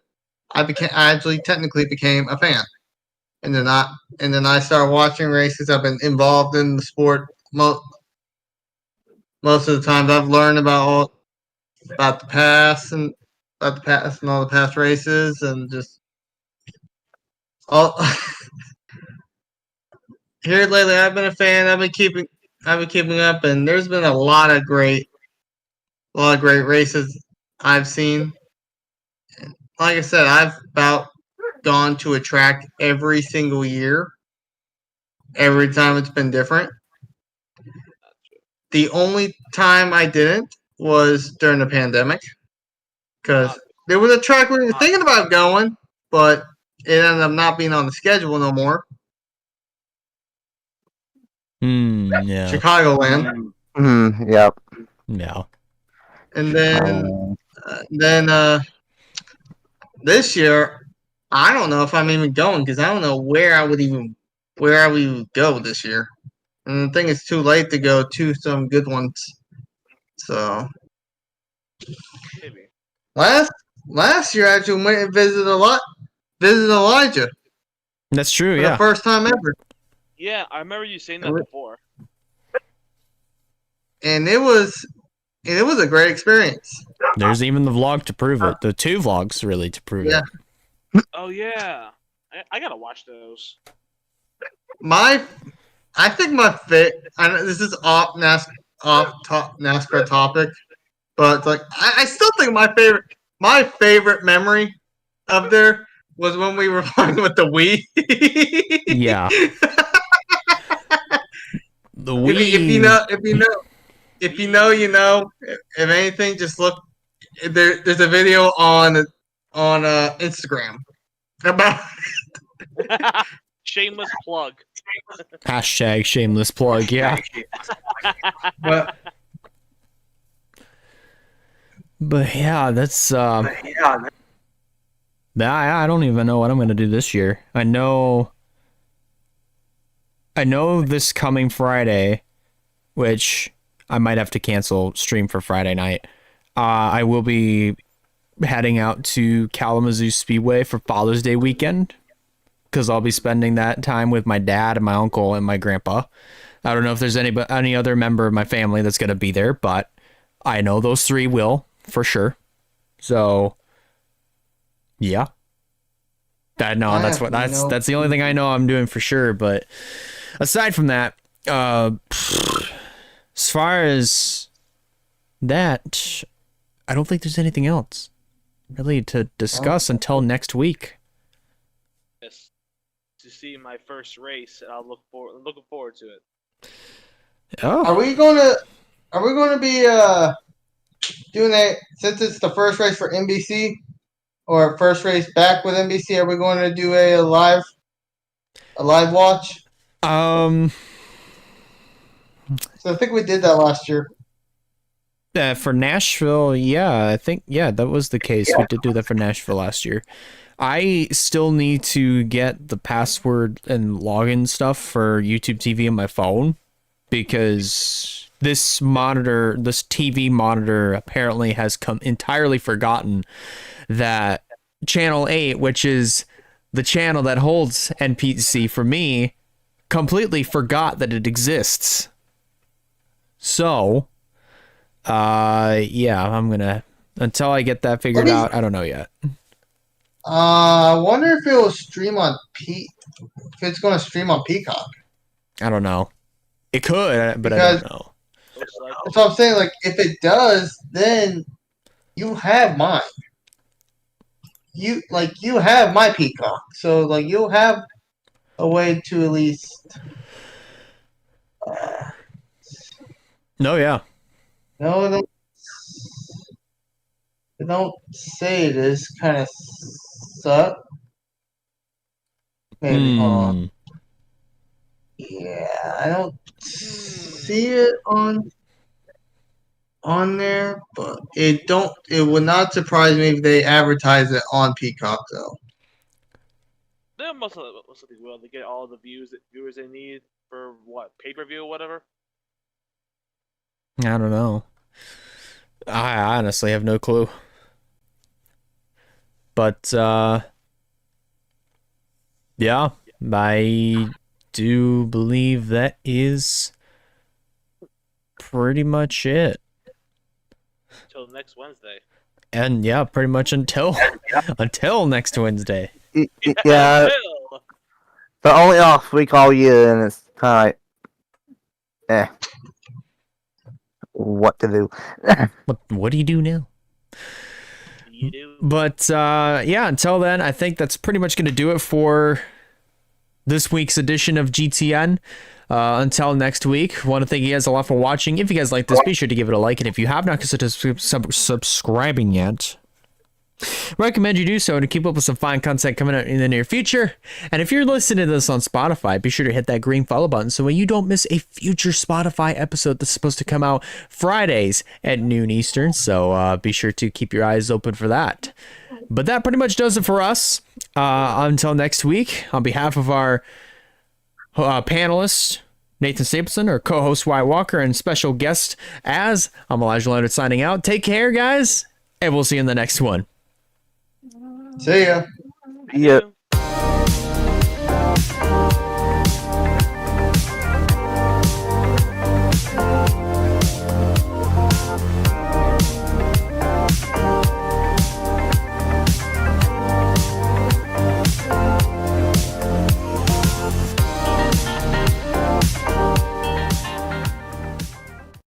actually technically became a fan. And then I started watching races. I've been involved in the sport most of the times. I've learned about the past and all the past races and just all. Here lately, I've been a fan. I've been keeping up, and there's been a lot of great races I've seen. Like I said, I've about gone to a track every single year. Every time it's been different. The only time I didn't was during the pandemic, because there was a track we were thinking about going, but it ended up not being on the schedule no more. Yeah. Chicagoland. Yep. Yeah. And then this year, I don't know if I'm even going, because I don't know where I would go this year. And I think it's too late to go to some good ones. So Maybe. last year, I actually went and visited Elijah. That's true. For Yeah. the first time ever. Yeah, I remember you saying that before. And it was a great experience. There's even the vlog to prove it. The 2 vlogs really to prove it. Oh yeah, I gotta watch those. I think this is off NASCAR topic, but like I still think my favorite memory of there was when we were playing with the Wii. Yeah. The Wii. If you know, you know. If anything, just look. There's a video on Instagram about Shameless plug. Hashtag shameless plug. Yeah. But yeah, that's I don't even know what I'm gonna do this year. I know this coming Friday, which I might have to cancel stream for Friday night. I will be heading out to Kalamazoo Speedway for Father's Day weekend, because I'll be spending that time with my dad and my uncle and my grandpa. I don't know if there's any other member of my family that's gonna be there, but I know those 3 will for sure. So yeah. That's the only thing I know I'm doing for sure. But aside from that, as far as that, I don't think there's anything else really to discuss until next week. Yes, to see my first race, and looking forward to it. Oh, Are we going to be doing that since it's the first race for NBC or first race back with NBC? Are we going to do a live watch? So I think we did that last year. For Nashville, yeah, I think that was the case. We did do that for Nashville last year. I still need to get the password and login stuff for YouTube TV on my phone, because this TV monitor apparently has entirely forgotten that Channel 8, which is the channel that holds NPC for me, completely forgot that it exists. So, yeah, I'm gonna, until I get that figured out, I don't know yet. I wonder if it will stream on if it's going to stream on Peacock. I don't know. It could, but because I don't know. That's what I'm saying. Like, if it does, then you have mine. You have my Peacock, so like you'll have a way to at least. No, yeah. No, don't say this. Kind of suck. Maybe hold on. Yeah, I don't see it on there, but it would not surprise me if they advertise it on Peacock though. They most likely will. They get all the viewers they need for what, pay-per-view or whatever. I don't know. I honestly have no clue. But yeah, I do believe that is pretty much it. Until next Wednesday. And yeah, pretty much until next Wednesday. Yeah. The only off week all year, and it's kind of like, what to do? What do you do now? But yeah, until then, I think that's pretty much going to do it for this week's edition of GTN. Until next week, want to thank you guys a lot for watching. If you guys like this, be sure to give it a like, and if you have not considered subscribing yet, recommend you do so to keep up with some fine content coming out in the near future. And if you're listening to this on Spotify, be sure to hit that green follow button so you don't miss a future Spotify episode that's supposed to come out Fridays at noon Eastern. So be sure to keep your eyes open for that. But that pretty much does it for us. Until next week, on behalf of our panelists, Nathan Stapleton, our co-host Wyatt Walker, and special guest I'm Elijah Leonard signing out. Take care, guys, and we'll see you in the next one. See ya. Yeah.